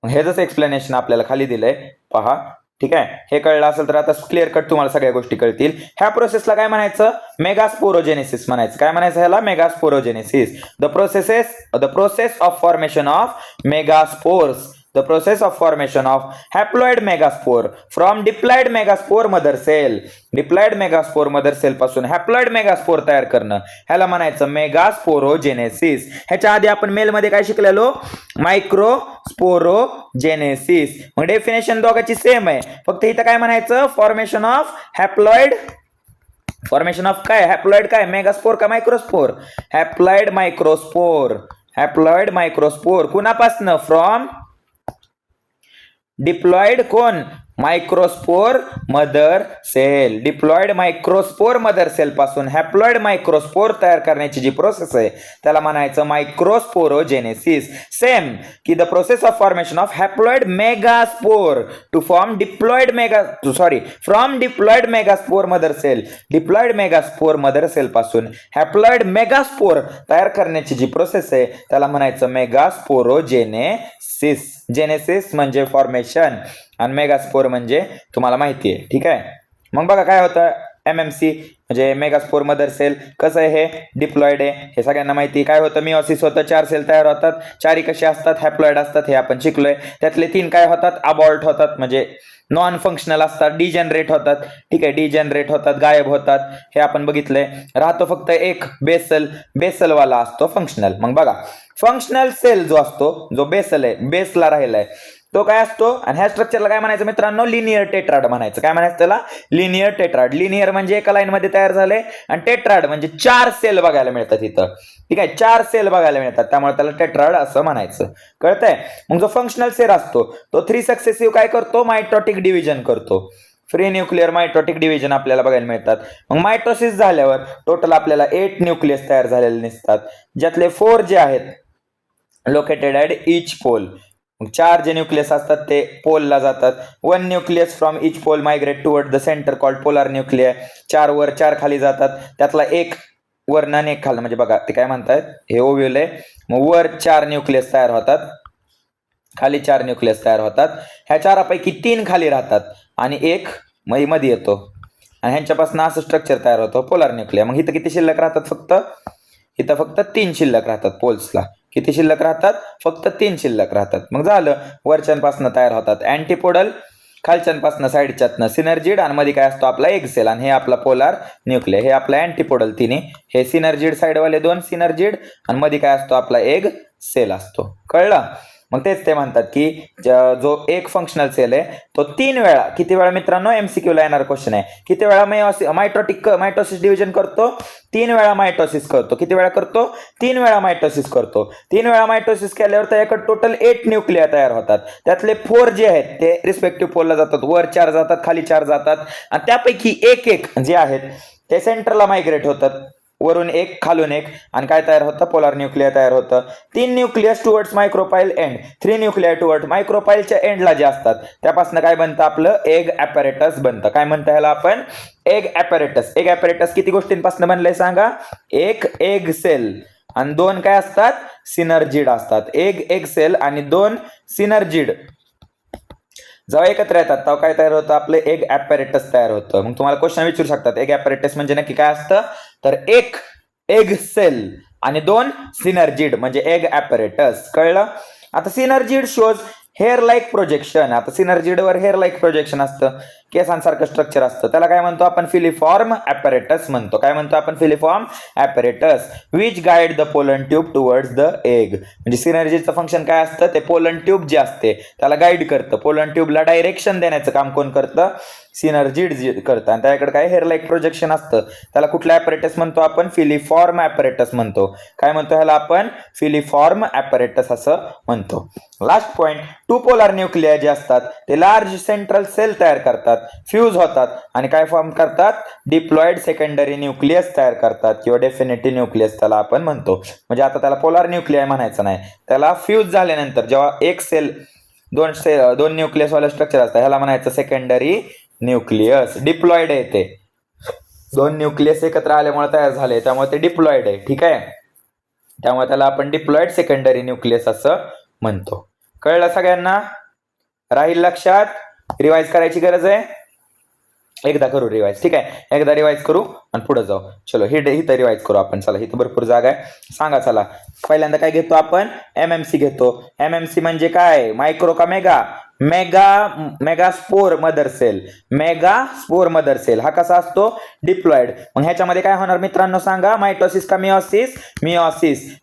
मग हेच एक्सप्लेनेशन आपल्याला खाली दिलंय, पहा. ठीक आहे. हे कळलं असेल तर आता क्लिअर कट तुम्हाला सगळ्या गोष्टी कळतील. ह्या प्रोसेसला काय म्हणायचं, मेगास्पोरोजेनेसिस म्हणायचं. काय म्हणायचं ह्याला, megasporogenesis. The process of formation of megaspores. The process of formation of haploid megaspore from diploid megaspore mother cell. Diploid megaspore mother cell पासून haploid megaspore तयार करणं, ह्याला म्हणायचं मेगास्पोरोजेनेसिस. ह्याच्या आधी आपण मेल मध्ये काय शिकलेलो, मायक्रोस्पोरोजेनेसिस. मग डेफिनेशन दोघांची सेम आहे, फक्त इथं काय म्हणायचं, formation of haploid. Formation of काय, हॅप्लॉइड काय, मेगास्पोर का microspore, haploid microspore. Haploid microspore कुणापासनं, फ्रॉम डिप्लॉइड कोण, microspore mother cell. Diploid microspore mother cell पासून हॅप्लॉइड मायक्रोस्पोर तयार करण्याची जी प्रोसेस आहे त्याला म्हणायचं मायक्रोस्पोरोजेनेसिस. सेम की the process of formation of haploid megaspore to form diploid from diploid megaspore mother cell. Diploid megaspore mother cell पासून haploid megaspore तयार करण्याची जी प्रोसेस आहे त्याला म्हणायचं मेगास्पोरोजेनेसिस. जेनेसिस म्हणजे फॉर्मेशन आणि मेगास्पोर म्हणजे तुम्हाला माहिती आहे. ठीक आहे. मग बघा काय होतं MMC म्हणजे मेगास्पोर मदर सेल. कसं आहे हे डिप्लॉइड आहे हे सगळ्यांना माहिती. काय होतं मिओसिस होतं, 4 सेल तयार होतात. 4 कसे असतात हॅप्लॉइड असतात हे आपण शिकलोय. त्यातले 3 काय होतात अबॉर्ट होतात म्हणजे नॉन फंक्शनल असतात, डिजनरेट होतात. ठीक आहे, डिजनरेट होतात, गायब होतात हे आपण बघितलंय. राहतो फक्त एक बेसलवाला असतो फंक्शनल. मग बघा फंक्शनल सेल जो असतो जो बेसल आहे बेसला राहिलाय तो काय असतो आणि ह्या स्ट्रक्चरला काय म्हणायचं मित्रांनो लिनियर टेट्राड म्हणायचं. काय म्हणायचं त्याला लिनियर टेट्राड. लिनियर म्हणजे एका लाईन मध्ये तयार झाले आणि टेट्राड म्हणजे 4 सेल बघायला मिळतात इथं. ठीक आहे 4 सेल बघायला मिळतात त्यामुळे त्याला टेट्राड असं म्हणायचं. कळतंय. मग जो फंक्शनल सेल असतो तो 3 सक्सेसिव्ह काय करतो मायटोटिक डिव्हिजन करतो. फ्री न्यूक्लिअर मायटोटिक डिव्हिजन आपल्याला बघायला मिळतात. मग मायटोसिस झाल्यावर टोटल आपल्याला 8 न्यूक्लियस तयार झालेले दिसतात ज्यातले 4 जे आहेत लोकेटेड ॲट ईच पोल. 4 जे न्यूक्लियस असतात ते पोलला जातात. 1 nucleus from each pole migrate toward the centre called polar nuclear. 4 वर 4 खाली जातात त्यातला एक वरनं आणि एक खाली म्हणजे बघा ते काय म्हणतात हे ओव्ह्यूल आहे. मग वर 4 न्यूक्लियस तयार होतात खाली 4 न्यूक्लियस तयार होतात. ह्या 4पैकी 3 खाली राहतात आणि एक मध्ये येतो आणि ह्यांच्यापासून असं स्ट्रक्चर तयार होतं पोलार न्यूक्लियर. मग इथं किती शिल्लक राहतात इथं फक्त 3 शिल्लक राहतात. पोल्सला किती शिल्लक राहतात फक्त 3 शिल्लक राहतात. मग झालं वरच्यांपासून तयार होतात अँटीपोडल, खालच्यांपासून साईडच्यातनं सिनर्जिड आणि मध्ये काय असतो आपला एग सेल आणि हे आपला पोलार न्यूक्लियर. हे आपला अँटीपोडल तिन्ही हे सिनर्जिड साईडवाले 2 सिनर्जिड आणि मध्ये काय असतो आपला एग सेल असतो. कळलं. मग तेच ते म्हणतात की जो एक फंक्शनल सेल आहे तो 3 वेळा किती वेळा मित्रांनो MCQ ला येणार क्वेश्चन आहे किती वेळा मायटोसिस डिव्हिजन करतो 3 वेळा मायटोसिस करतो. किती वेळा करतो 3 वेळा मायटोसिस करतो. 3 वेळा मायटोसिस केल्यावर त्याच्याकडे टोटल 8 न्यूक्लियर तयार होतात. त्यातले 4 जे आहेत ते रिस्पेक्टिव्ह पोलला जातात. वर 4 जातात खाली 4 जातात आणि त्यापैकी एक जे आहेत ते सेंटरला मायग्रेट होतात. वरून एक खालून एक आणि काय तयार होतं पोलार न्यूक्लियर तयार होतं. 3 nucleus towards micropyle end 3 nuclear toward मायक्रोपाईलच्या एंडला जे असतात त्यापासून काय बनतं आपलं एग ॲपॅरेटस बनतं. काय म्हणतं ह्याला आपण एग ॲपॅरेटस. एग ॲपॅरेटस किती गोष्टींपासून बनलंय सांगा. एक एग सेल आणि 2 काय असतात सिनर्जिड असतात. एग सेल आणि 2 सिनर्जिड जेव्हा एकत्र येतात तेव्हा काय तयार होतं आपलं एग ॲपॅरेटस तयार होतं. मग तुम्हाला क्वेश्चन विचारू शकतात एग ॲपॅरेटस म्हणजे नक्की काय असतं तर एक एग सेल आणि 2 सिनर्जिड म्हणजे एग ॲपॅरेटस. कळलं. आता synergid shows hair like projection. आता सिनर्जिडवर हेअर लाईक प्रोजेक्शन असतं केसांसारखं स्ट्रक्चर असतं त्याला काय म्हणतो आपण फिलिफॉर्म ॲपॅरेटस म्हणतो. काय म्हणतो आपण filiform apparatus which guide the pollen tube towards the egg. म्हणजे सिनर्जिडचं फंक्शन काय असतं ते पोलन ट्यूब जे असते त्याला गाईड करतं. पोलन ट्यूबला डायरेक्शन देण्याचं काम कोण करतं सिनर्जिड करतं आणि त्याकडे काय हेअर लाईक प्रोजेक्शन असतं त्याला कुठलं ॲपॅरेटस म्हणतो आपण फिलिफॉर्म ॲपॅरेटस म्हणतो. काय म्हणतो ह्याला आपण फिलिफॉर्म ॲपॅरेटस असं म्हणतो. लास्ट पॉइंट 2 पोलार न्यूक्लियर जे असतात ते लार्ज सेंट्रल सेल तयार करतात फ्यूज होतात आणि काय फॉर्म करतात डिप्लॉइड सेकंडरी न्यूक्लियस तयार करतात किंवा डेफिनेटिव्ह न्यूक्लियस त्याला आपण म्हणतो. म्हणजे आता त्याला पोलार न्यूक्लियर म्हणायचं नाही त्याला फ्यूज झाल्यानंतर जेव्हा एक सेल 2 न्यूक्लियस वाला स्ट्रक्चर असतं ह्याला म्हणायचं सेकंडरी न्यूक्लियस. डिप्लॉइड आहे ते 2 न्यूक्लियस एकत्र आल्यामुळे तयार झाले त्यामुळे ते डिप्लॉइड आहे. ठीक आहे त्यामुळे त्याला आपण डिप्लॉइड सेकंडरी न्यूक्लियस असं म्हणतो. कळलं सगळ्यांना. राहील लक्षात. रिवाइज करायची गरज आहे. एकदा करू रिवाइज. ठीक आहे एकदा रिवाइज करू आणि पुढे जाऊ. चलो इथं रिवाइज करू आपण. चला इथं भरपूर जागा आहे सांगा. चला पहिल्यांदा काय घेतो आपण MMC घेतो. MMC म्हणजे काय मायक्रो का mega megaspore mother cell. Megaspore mother cell हा कसा असतो डिप्लॉइड. मग ह्याच्यामध्ये काय होणार मित्रांनो सांगा मायटोसिस का मिओसिस.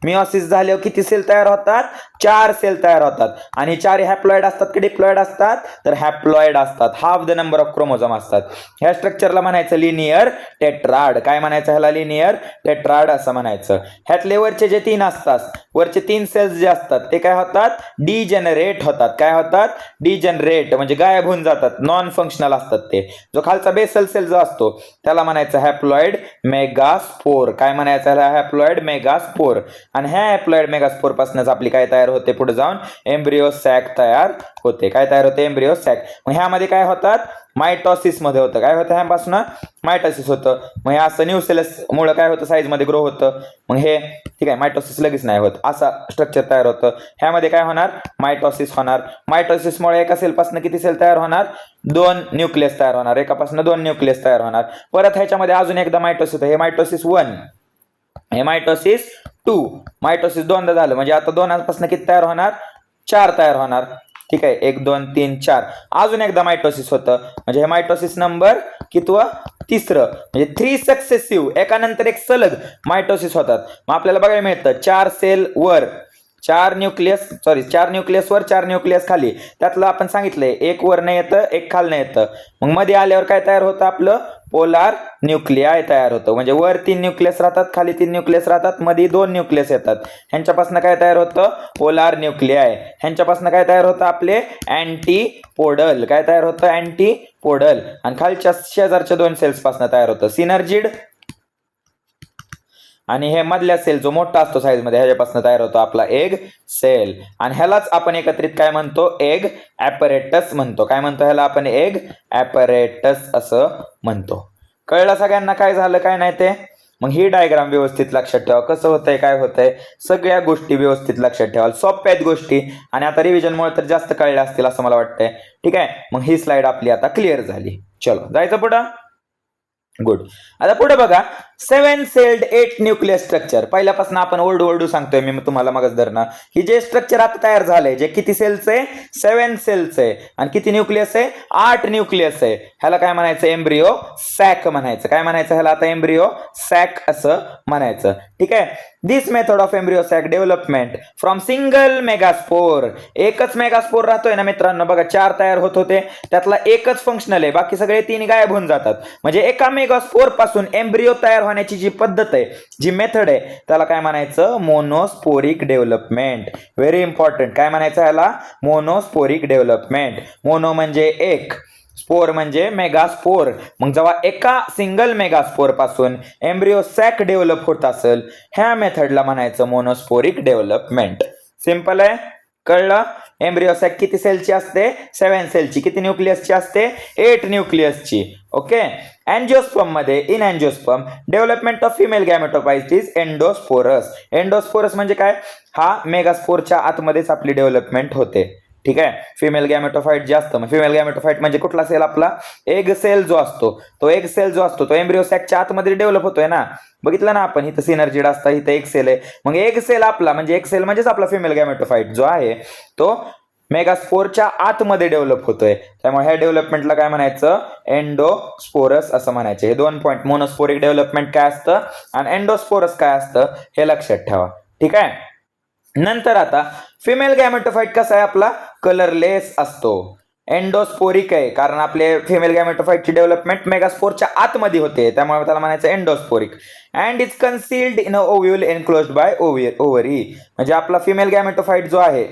मिओसिस झाल्यावर किती सेल तयार होतात 4 सेल तयार होतात आणि 4 हॅप्लॉइड असतात की डिप्लॉइड असतात तर हॅप्लॉइड असतात. Half the number of chromosome असतात. ह्या स्ट्रक्चरला म्हणायचं लिनियर टेट्राड. काय म्हणायचं ह्याला लिनियर टेट्राड असं म्हणायचं. ह्यातले वरचे जे 3 असतात वरचे 3 सेल्स जे असतात ते काय होतात डिजेनरेट होतात. काय होतात डिजनरेट म्हणजे गायब होऊन जातात, नॉन फंक्शनल असतात ते. जो खालचा बेसल सेल जो असतो त्याला म्हणायचं हॅप्लॉइड मेगास्पोर. काय म्हणायचं ह्याला? Haploid megaspore. आणि ह्या हॅप्लॉइड मेगास्पोर पासूनच आपली काय तयार होते पुढे जाऊन? एम्ब्रिओ सॅक तयार होते. काय तयार होते? Embryo sac. मग ह्यामध्ये काय होतात? मायटॉसिस मध्ये होतं. काय होतं ह्यापासून? मायटॉसिस होतं. मग हे असं न्यूसेलस मुळे काय होतं? साईज मध्ये ग्रो होतं. मग हे ठीक आहे, मायटॉसिस लगेच नाही होत, असा स्ट्रक्चर तयार होतं. ह्यामध्ये काय होणार? मायटॉसिस होणार. मायटॉसिसमुळे एका सेलपासून किती सेल तयार होणार? 2 न्यूक्लियस तयार होणार. एकापासून 2 न्यूक्लियस तयार होणार. परत ह्याच्यामध्ये अजून एकदा मायटॉसिस होतं. हे मायटॉसिस 1, हे मायटॉसिस 2. मायटॉसिस 2दा झालं म्हणजे आता 2 पासून किती तयार होणार? 4 तयार होणार. ठीक आहे, 1 2 3 4. अजून एकदा मायटॉसिस होतं म्हणजे हे मायटॉसिस नंबर कितवं? 3रं. म्हणजे 3 सक्सेसिव्ह एकानंतर एक सलग मायटॉसिस होतात. मग आपल्याला बघायला मिळतं 4 सेल वर 4 न्यूक्लियस वर 4 न्यूक्लियस खाली. त्यातलं आपण सांगितलंय एक वरनं येतं, एक खालनं येतं. मग मध्ये आल्यावर काय तयार होतं? आपलं पोलार न्यूक्लियाय तयार होतं. म्हणजे वर 3 न्यूक्लियस राहतात, खाली 3 न्यूक्लियस राहतात, मध्ये 2 न्यूक्लियस येतात. ह्यांच्यापासून काय तयार होतं? Polar nuclei. ह्यांच्यापासून काय तयार होतं? आपले अँटीपोडल. काय तयार होतं? अँटीपोडल. आणि खालच्या शेजारच्या 2 सेल्स पासून तयार होतं सिनर्जिड. आणि हे मधल्या सेल जो मोठा असतो साईज मध्ये ह्याच्यापासून तयार होतो आपला एग सेल. आणि ह्यालाच आपण एकत्रित काय म्हणतो? एग ॲपरेटस म्हणतो. काय म्हणतो ह्याला आपण? एग ॲपरेटस असं म्हणतो. कळलं सगळ्यांना काय झालं काय नाही ते? मग ही डायग्राम व्यवस्थित लक्षात ठेवा. कसं होतंय, काय होतंय, सगळ्या गोष्टी व्यवस्थित लक्षात ठेवा. सोप्या आहेत गोष्टी आणि आता रिव्हिजनमुळे तर जास्त कळल्या असतील असं मला वाटतंय. ठीक आहे, मग ही स्लाइड आपली आता क्लिअर झाली. चलो जायचं पुढं. गुड. आता पुढे बघा, 7 सेल्ड 8 न्यूक्लियस स्ट्रक्चर. पहिल्यापासून आपण ओरडू सांगतोय मी तुम्हाला मगच धरणं. ही जे स्ट्रक्चर आता तयार झालंय जे किती सेल्स आहे? 7 सेल्स आहे. आणि किती न्यूक्लियस आहे? 8 न्यूक्लियस आहे. ह्याला काय म्हणायचं? एम्ब्रिओ सॅक म्हणायचं. काय म्हणायचं ह्याला आता? एम्ब्रिओ सॅक असं म्हणायचं. ठीक आहे. This method of embryo sac development from single megaspore. एकच मेगास्पोर राहतोय ना मित्रांनो. बघा 4 तयार होत होते, त्यातला एकच फंक्शनल आहे, बाकी सगळे 3 गायब होऊन जातात. म्हणजे एका मेगास्पोर पासून एम्ब्रिओ तयार होण्याची जी पद्धत आहे, जी मेथड आहे, त्याला काय म्हणायचं? Monosporic development. Very important. काय म्हणायचं ह्याला? Monosporic development. मोनो म्हणजे एक, स्पोर म्हणजे मेगास्पोर. मग जेव्हा एका सिंगल मेगास्पोर पासून एम्ब्रिओ सॅक डेव्हलप होत असेल, ह्या मेथडला म्हणायचं मोनोस्पोरिक डेव्हलपमेंट. सिंपल आहे, कळलं? एम्ब्रिओ सॅक किती सेलची असते? 7 सेलची. किती न्यूक्लियसची असते? 8 न्यूक्लियसची. ओके. अँजिओस्पर्म मध्ये, in angiosperm development of female gametophyte is endosporous. Endosporous म्हणजे काय? हा मेगास्पोरच्या आतमध्येच आपली डेव्हलपमेंट होते. ठीक आहे. फिमेल गॅमेटोफाइट जे असतं, मग फिमेल गॅमेटोफाइट म्हणजे कुठला सेल? आपला एग सेल जो असतो. तो एग सेल जो असतो तो एम्ब्रिओ सॅकच्या आतमध्ये डेव्हलप होतोय ना. बघितलं ना आपण, इथं सिनर्जिड असतं, इथं एक सेल आहे. मग एग सेल आपला म्हणजे एक सेल म्हणजेच आपला फिमेल गॅमेटोफाइट जो आहे तो मेगास्पोरच्या आतमध्ये डेव्हलप होतोय. त्यामुळे ह्या डेव्हलपमेंटला काय म्हणायचं? एंडोस्पोरस असं म्हणायचे. हे 2 पॉईंट. मोनोस्पोरिक डेव्हलपमेंट काय असतं आणि एंडोस्पोरस काय असतं हे लक्षात ठेवा. ठीक आहे. नंतर आता फिमेल गॅमेटोफाइट कसा आहे आपला? कलरलेस असतो. एंडोस्पोरिक आहे कारण आपले फिमेल गॅमेटोफाइटची डेव्हलपमेंट मेगास्पोरच्या आतमध्ये होते, त्यामुळे त्याला म्हणायचं endosporic. And is concealed in a ovule enclosed by ovary. म्हणजे आपला फिमेल गॅमेटोफाइट जो आहे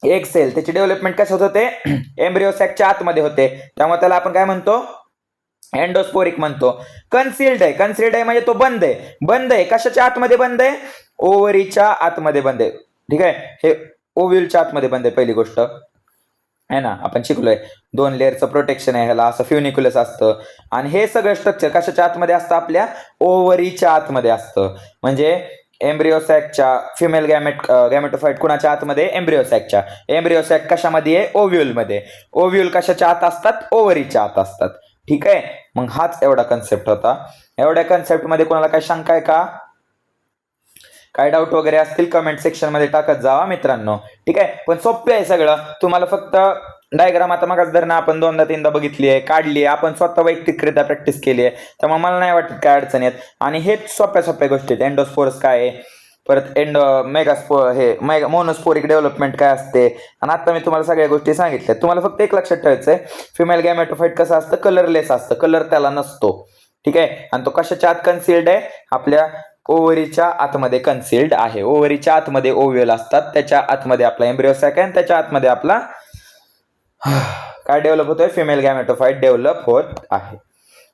एक सेल, त्याची डेव्हलपमेंट कशात होते? एम्ब्रिओ सॅकच्या आतमध्ये होते, त्यामुळे त्याला आपण काय म्हणतो? एंडोस्पोरिक म्हणतो. कन्सिल्ड आहे. कन्सिल्ड आहे म्हणजे तो बंद आहे. बंद आहे कशाच्या आतमध्ये? बंद आहे ओव्हरीच्या आतमध्ये बंद आहे. ठीक आहे. हे ओव्ह्यूलच्या आतमध्ये बंद आहे, पहिली गोष्ट आहे ना. आपण शिकलोय 2 लेअरचं प्रोटेक्शन आहे ह्याला, असं फ्युनिक्युलस असतं. आणि हे सगळं स्ट्रक्चर कशाच्या आतमध्ये असतं? आपल्या ओव्हरीच्या आतमध्ये असतं. म्हणजे एम्ब्रिओ सॅकच्या फिमेल गॅमेटोफाइट कुणाच्या आतमध्ये? एम्ब्रिओ सॅकच्या. एम्ब्रिओ सॅक कशामध्ये आहे? ओव्ह्यूल मध्ये. ओव्ह्यूल कशाच्या आत असतात? ओव्हरीच्या आत असतात. ठीक आहे. मग हाच एवढा कन्सेप्ट होता. एवढ्या कन्सेप्ट मध्ये कोणाला काय शंका आहे का? काय डाऊट वगैरे असतील कमेंट सेक्शन मध्ये टाकत जावा मित्रांनो. ठीक आहे. पण सोपं आहे सगळं. तुम्हाला फक्त डायग्राम आता मगच धरणं आपण 2दा-3दा बघितली आहे, काढली आहे, आपण स्वतः वैयक्तिकरित्या प्रॅक्टिस केली आहे, त्यामुळे मला नाही वाटत काय अडचण येत. आणि हेच सोप्या गोष्टी आहेत. एंडोस्पोरस काय आहे, परत मोनोस्पोरिक डेव्हलपमेंट काय असते, आणि आता मी तुम्हाला सगळ्या गोष्टी सांगितल्या. तुम्हाला फक्त एक लक्षात ठेवायचं आहे, फिमेल गॅमेटोफाइट कसं असतं? कलरलेस असतं. कलर त्याला नसतो. ठीक आहे. आणि तो कशाच्या आत कन्सिल्ड आहे? आपल्या ओव्हरीच्या आतमध्ये कन्सिल्ड आहे. ओव्हरीच्या आतमध्ये ओव्ह्यूल असतात, त्याच्या आतमध्ये आपला एम्ब्रिओ सॅक आहे, त्याच्या आतमध्ये आपला काय डेव्हलप होतोय, फिमेल गॅमेटोफाइट डेव्हलप होत आहे.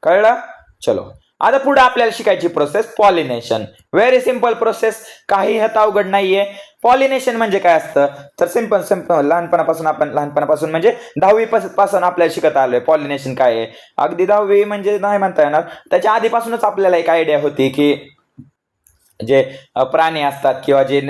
कळलं? चलो आता पुढे आपल्याला शिकायची process pollination. Very simple process, काही ह्यात अवघड नाहीये. पॉलिनेशन म्हणजे काय असतं तर सिंपल लहानपणापासून म्हणजे 10वी पासून आपल्याला शिकत आलोय पॉलिनेशन काय आहे. अगदी 10वी म्हणजे नाही म्हणता येणार, त्याच्या आधीपासूनच आपल्याला एक आयडिया होती की जे प्राणी असतात किंवा जे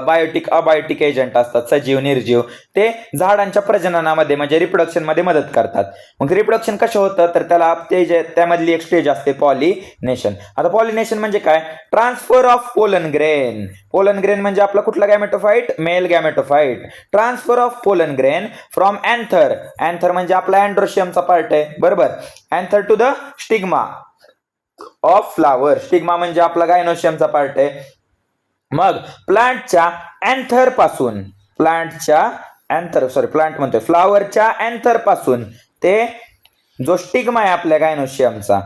बायोटिक अबायोटिक एजंट असतात, सजीव निर्जीव, ते झाडांच्या प्रजननामध्ये म्हणजे रिप्रोडक्शन मध्ये मदत करतात. मग रिप्रोडक्शन कसं होतं तर त्याला ते जे त्यामधली एक स्टेज असते पॉलिनेशन. आता पॉलिनेशन म्हणजे काय, transfer of pollen grain. Pollen grain म्हणजे आपला कुठला gametophyte, male gametophyte. Transfer of pollen grain from anther. Anther म्हणजे आपला अँड्रोशियमचा पार्ट आहे, बरोबर. Anther to the stigma of flower. Stigma म्हणजे आपला गायनोशियमचा पार्ट आहे. मग प्लांटच्या अँथर पासून, फ्लावरच्या अँथर पासून ते जो स्टिग्मा आहे आपल्या गायनोशियमचा,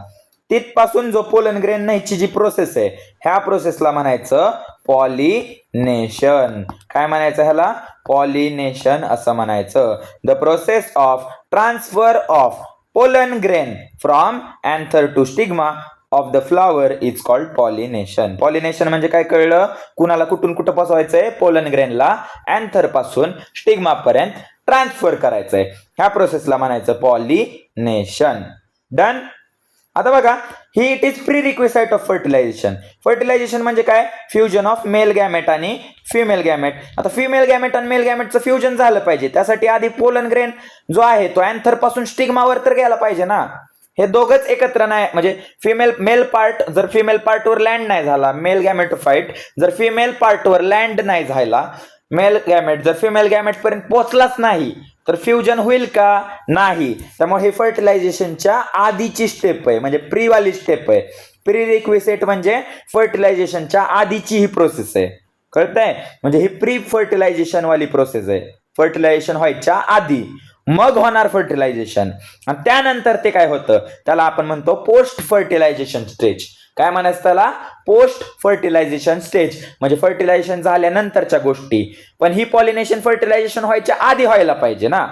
तिथपासून जो पोलन ग्रेन न्यायची जी प्रोसेस आहे, ह्या प्रोसेसला म्हणायचं पॉलिनेशन. काय म्हणायचं ह्याला, पॉलिनेशन असं म्हणायचं. The process of transfer of pollen grain from anther to stigma of the flower is called pollination. Pollination म्हणजे काय कळलं, कुणाला कुठून कुठं पोचवायचंय, पोलन ग्रेनला अँथर पासून स्टिग्मा पर्यंत ट्रान्सफर करायचंय. ह्या प्रोसेसला म्हणायचं पॉलिनेशन. डन. आता बघा, ही it is prerequisite of fertilization. Fertilization म्हणजे काय, फ्युजन ऑफ मेल गॅमेट आणि फिमेल गॅमेट. आता फिमेल गॅमेट आणि मेल गॅमेटचं फ्युजन झालं पाहिजे, त्यासाठी आधी पोलन ग्रेन जो आहे तो अँथर पासून स्टिग्मावर तर गेला पाहिजे ना. हे दोघच एकत्र नाही, म्हणजे मेल पार्ट जर फिमेल पार्टवर लँड नाही झाला, मेल गॅमेटोफाइट जर फिमेल पार्टवर लँड नाही झाला, मेल गॅमेट जर फिमेल गॅमेट पर्यंत पोहोचलाच नाही तर फ्युजन होईल का, नाही. त्यामुळे हे फर्टिलायझेशनच्या आधीची स्टेप आहे, म्हणजे प्रीवाली स्टेप आहे. प्री रिक्विसिट म्हणजे फर्टिलायझेशनच्या आधीची ही प्रोसेस आहे. कळतंय, म्हणजे ही प्री फर्टिलायझेशन वाली प्रोसेस आहे. फर्टिलायझेशन व्हायच्या आधी मग होणार फर्टिलायझेशन, आणि त्यानंतर ते काय होतं त्याला आपण म्हणतो पोस्ट फर्टिलायझेशन स्टेज. काय म्हणायचं त्याला, पोस्ट फर्टिलायझेशन स्टेज, म्हणजे फर्टिलायझेशन झाल्यानंतरच्या गोष्टी. पण ही पॉलिनेशन फर्टिलायझेशन व्हायच्या आधी व्हायला पाहिजे ना.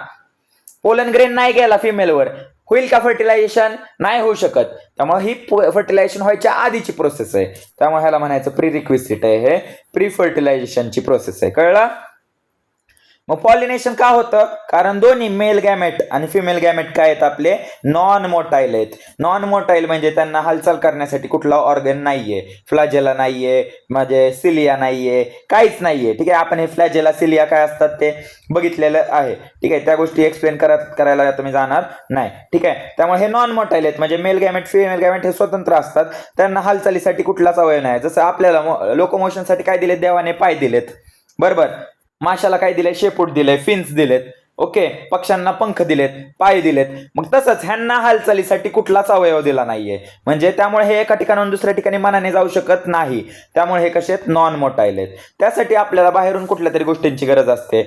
पोलन ग्रेन नाही गेला फिमेलवर, होईल का फर्टिलायझेशन, नाही होऊ शकत. त्यामुळे ही फर्टिलायझेशन व्हायच्या आधीची प्रोसेस आहे, त्यामुळे ह्याला म्हणायचं प्री रिक्विसिट आहे, हे प्री फर्टिलायझेशनची प्रोसेस आहे. कळलं. मग पॉलिनेशन का होतं, कारण दोन्ही मेल गॅमेट आणि फिमेल गॅमेट काय आहेत आपले, नॉन मोटाईल आहेत. नॉन मोटाईल म्हणजे त्यांना हालचाल करण्यासाठी कुठला ऑर्गन नाहीये, फ्लॅजेला नाहीये, म्हणजे सिलिया नाहीये, काहीच नाहीये. ठीक आहे, आपण हे फ्लॅजेला सिलिया काय असतात ते बघितलेलं आहे. ठीक आहे, त्या गोष्टी एक्सप्लेन करायला तुम्ही जाणार नाही. ठीक आहे, त्यामुळे हे नॉन मोटाईल आहेत, म्हणजे मेल गॅमेट फिमेल गॅमेट हे स्वतंत्र असतात, त्यांना हालचालीसाठी कुठलाच अवयव नाही. जसं आपल्याला लोकोमोशनसाठी काय दिलेत देवाने, पाय दिलेत, बरोबर. माशाला काय दिलंय, शेपूट दिलंय, फिन्स दिलेत. ओके, पक्ष्यांना पंख दिलेत, पाय दिलेत. मग तसंच ह्यांना हालचालीसाठी कुठलाच अवयव दिला नाहीये, म्हणजे त्यामुळे हे एका ठिकाणाहून दुसऱ्या ठिकाणी मनाने जाऊ शकत नाही. त्यामुळे हे कसे आहेत, नॉन मोटाईल आहेत. त्यासाठी आपल्याला बाहेरून कुठल्या तरी गोष्टींची गरज असते,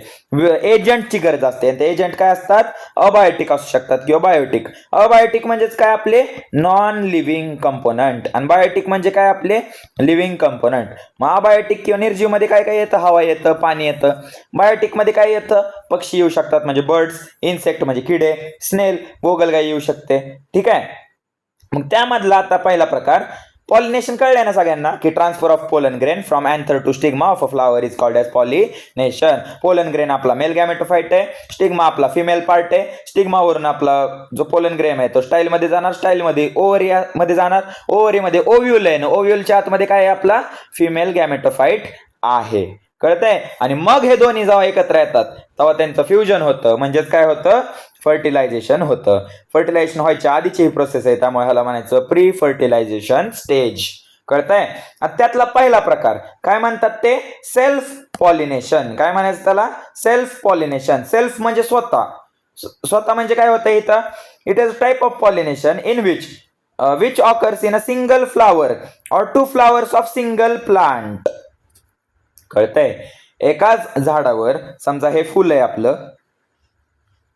एजंटची गरज असते. ते एजंट काय असतात, अबायोटिक असू शकतात किंवा बायोटिक. अबायोटिक म्हणजेच काय आपले नॉन लिव्हिंग कंपोनंट, आणि बायोटिक म्हणजे काय आपले लिव्हिंग कंपोनंट. मग अबायोटिक किंवा निर्जीव मध्ये काय काय येतं, हवा येतं, पाणी येतं. बायोटिक मध्ये काय येतं, पक्षी येऊ शकतात म्हणजे बर्ड्स, इन्सेक्ट म्हणजे किडे, स्नेल, गोगलगाई येऊ शकते. ठीक आहे, मग त्यामधला आता पहिला प्रकार पॉलिनेशन कळलंय ना सगळ्यांना, की transfer of pollen grain from anther to stigma of a flower is called as pollination. Pollen grain आपला मेल गॅमेटोफाइट आहे, स्टिग्मा आपला फिमेल पार्ट आहे. स्टिग्मावरून आपला जो पोलन ग्रेन आहे तो स्टाईल मध्ये जाणार, स्टाईल मध्ये ओव्हरी मध्ये जाणार, ओव्हरी मध्ये ओव्ह्यूल आहे, ओव्ह्यूलच्या आतमध्ये काय आहे आपला फिमेल गॅमेटोफाइट आहे. कळतंय, आणि मग हे दोन्ही जेव्हा एकत्र येतात तेव्हा त्यांचं फ्युजन होतं, म्हणजेच काय होतं, फर्टिलायझेशन होतं. फर्टिलायझेशन व्हायच्या आधीची ही प्रोसेस आहे, त्यामुळे ह्याला म्हणायचं प्री फर्टिलायझेशन स्टेज. कळतंय. त्यातला पहिला प्रकार काय म्हणतात ते, सेल्फ पॉलिनेशन. काय म्हणायचं त्याला, सेल्फ पॉलिनेशन. सेल्फ म्हणजे स्वतः म्हणजे काय होतं इथं, it is type of pollination in which occurs in a single flower और two flowers of single plant. कळतंय, एकाच झाडावर समजा हे फुल आहे आपलं,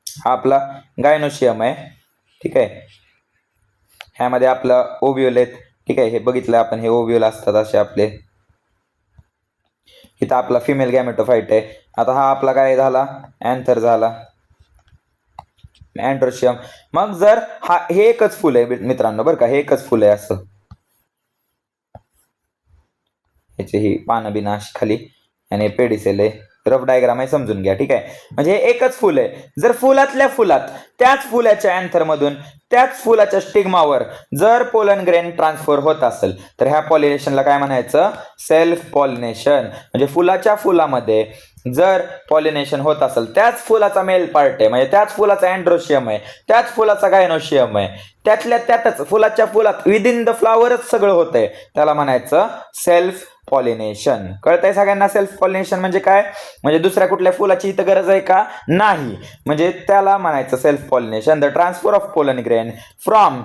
हा आपला गायनोशियम आहे. ठीक आहे, ह्यामध्ये आपलं ओव्ह्यूल आहेत, ठीक आहे, हे बघितलं आपण, हे ओव्ह्यूल असतात असे आपले. इथं आपला फिमेल गॅमेटोफाइट आहे. आता हा आपला काय झाला, अँथर झाला, अँड्रोशियम. मग जर हे एकच फुल आहे मित्रांनो बरं का, हे एकच फुल आहे असं, ह्याची ही पानं बिना अशी खाली, आणि पेडिसेल आहे, रफ डायग्राम आहे, समजून घ्या. ठीक आहे, म्हणजे हे एकच फुल आहे. जर फुलातल्या फुलात त्याच फुलाच्या अँथर मधून त्याच फुलाच्या स्टिग्मावर जर पोलन ग्रेन ट्रान्सफर होत असेल तर ह्या पॉलिनेशनला काय म्हणायचं, सेल्फ पॉलिनेशन. म्हणजे फुलाच्या फुलामध्ये जर पॉलिनेशन होत असेल, त्याच फुलाचा मेल पार्ट आहे, म्हणजे त्याच फुलाचा अँड्रोशियम आहे, त्याच फुलाचा गायनोशियम आहे, त्यातल्या त्यातच फुलाच्या फुलात विदिन द फ्लावरच सगळं होतंय, त्याला म्हणायचं सेल्फ पॉलिनेशन. कळतंय सगळ्यांना सेल्फ पॉलिनेशन म्हणजे काय? म्हणजे दुसऱ्या कुठल्या फुलाची इथं गरज आहे का? नाही, म्हणजे त्याला म्हणायचं self pollination. The transfer of pollen grain from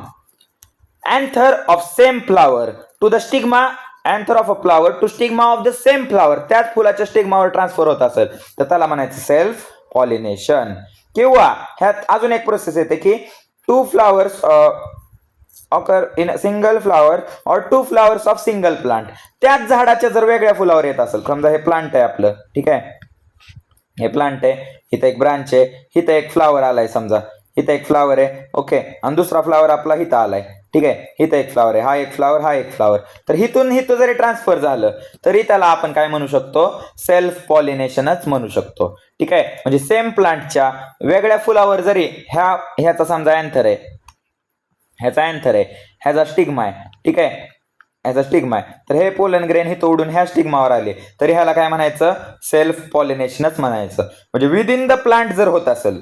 anther of same flower to the stigma, anther of a flower to stigma of the same flower, त्याच फुलाच्या स्टिग्मावर ट्रान्सफर होत असेल तर त्याला म्हणायचं सेल्फ पॉलिनेशन. किंवा ह्यात अजून एक प्रोसेस येते की two flowers occur in a single flower or two flowers of single plant, त्याच झाडाच्या जर वेगळ्या फुलावर येत असेल, समजा हे प्लांट आहे आपलं, ठीक आहे, हे प्लांट आहे, इथं एक ब्रांच आहे, इथं एक फ्लावर आलाय, समजा इथं एक फ्लावर आहे, ओके, आणि दुसरा फ्लावर आपला इथं आलाय, ठीक आहे, इथं एक फ्लावर आहे, हा एक फ्लावर, हा एक फ्लावर. तर इथून जरी ट्रान्सफर झालं तरी त्याला आपण काय म्हणू शकतो, सेल्फ पॉलिनेशनच म्हणू शकतो. ठीक आहे, म्हणजे सेम प्लांटच्या वेगळ्या फुलावर जरी ह्याचा समजा अँथर आहे, ह्याचा अँथर आहे, ह्याचा स्टिग्मा आहे, ठीक आहे, ह्याचा स्टिग्मा आहे, तर हे पोलन ग्रेन इथं उडून ह्या स्टिग्मावर आले तरी ह्याला काय म्हणायचं, सेल्फ पॉलिनेशनच म्हणायचं. म्हणजे विदिन द प्लांट जर होत असेल,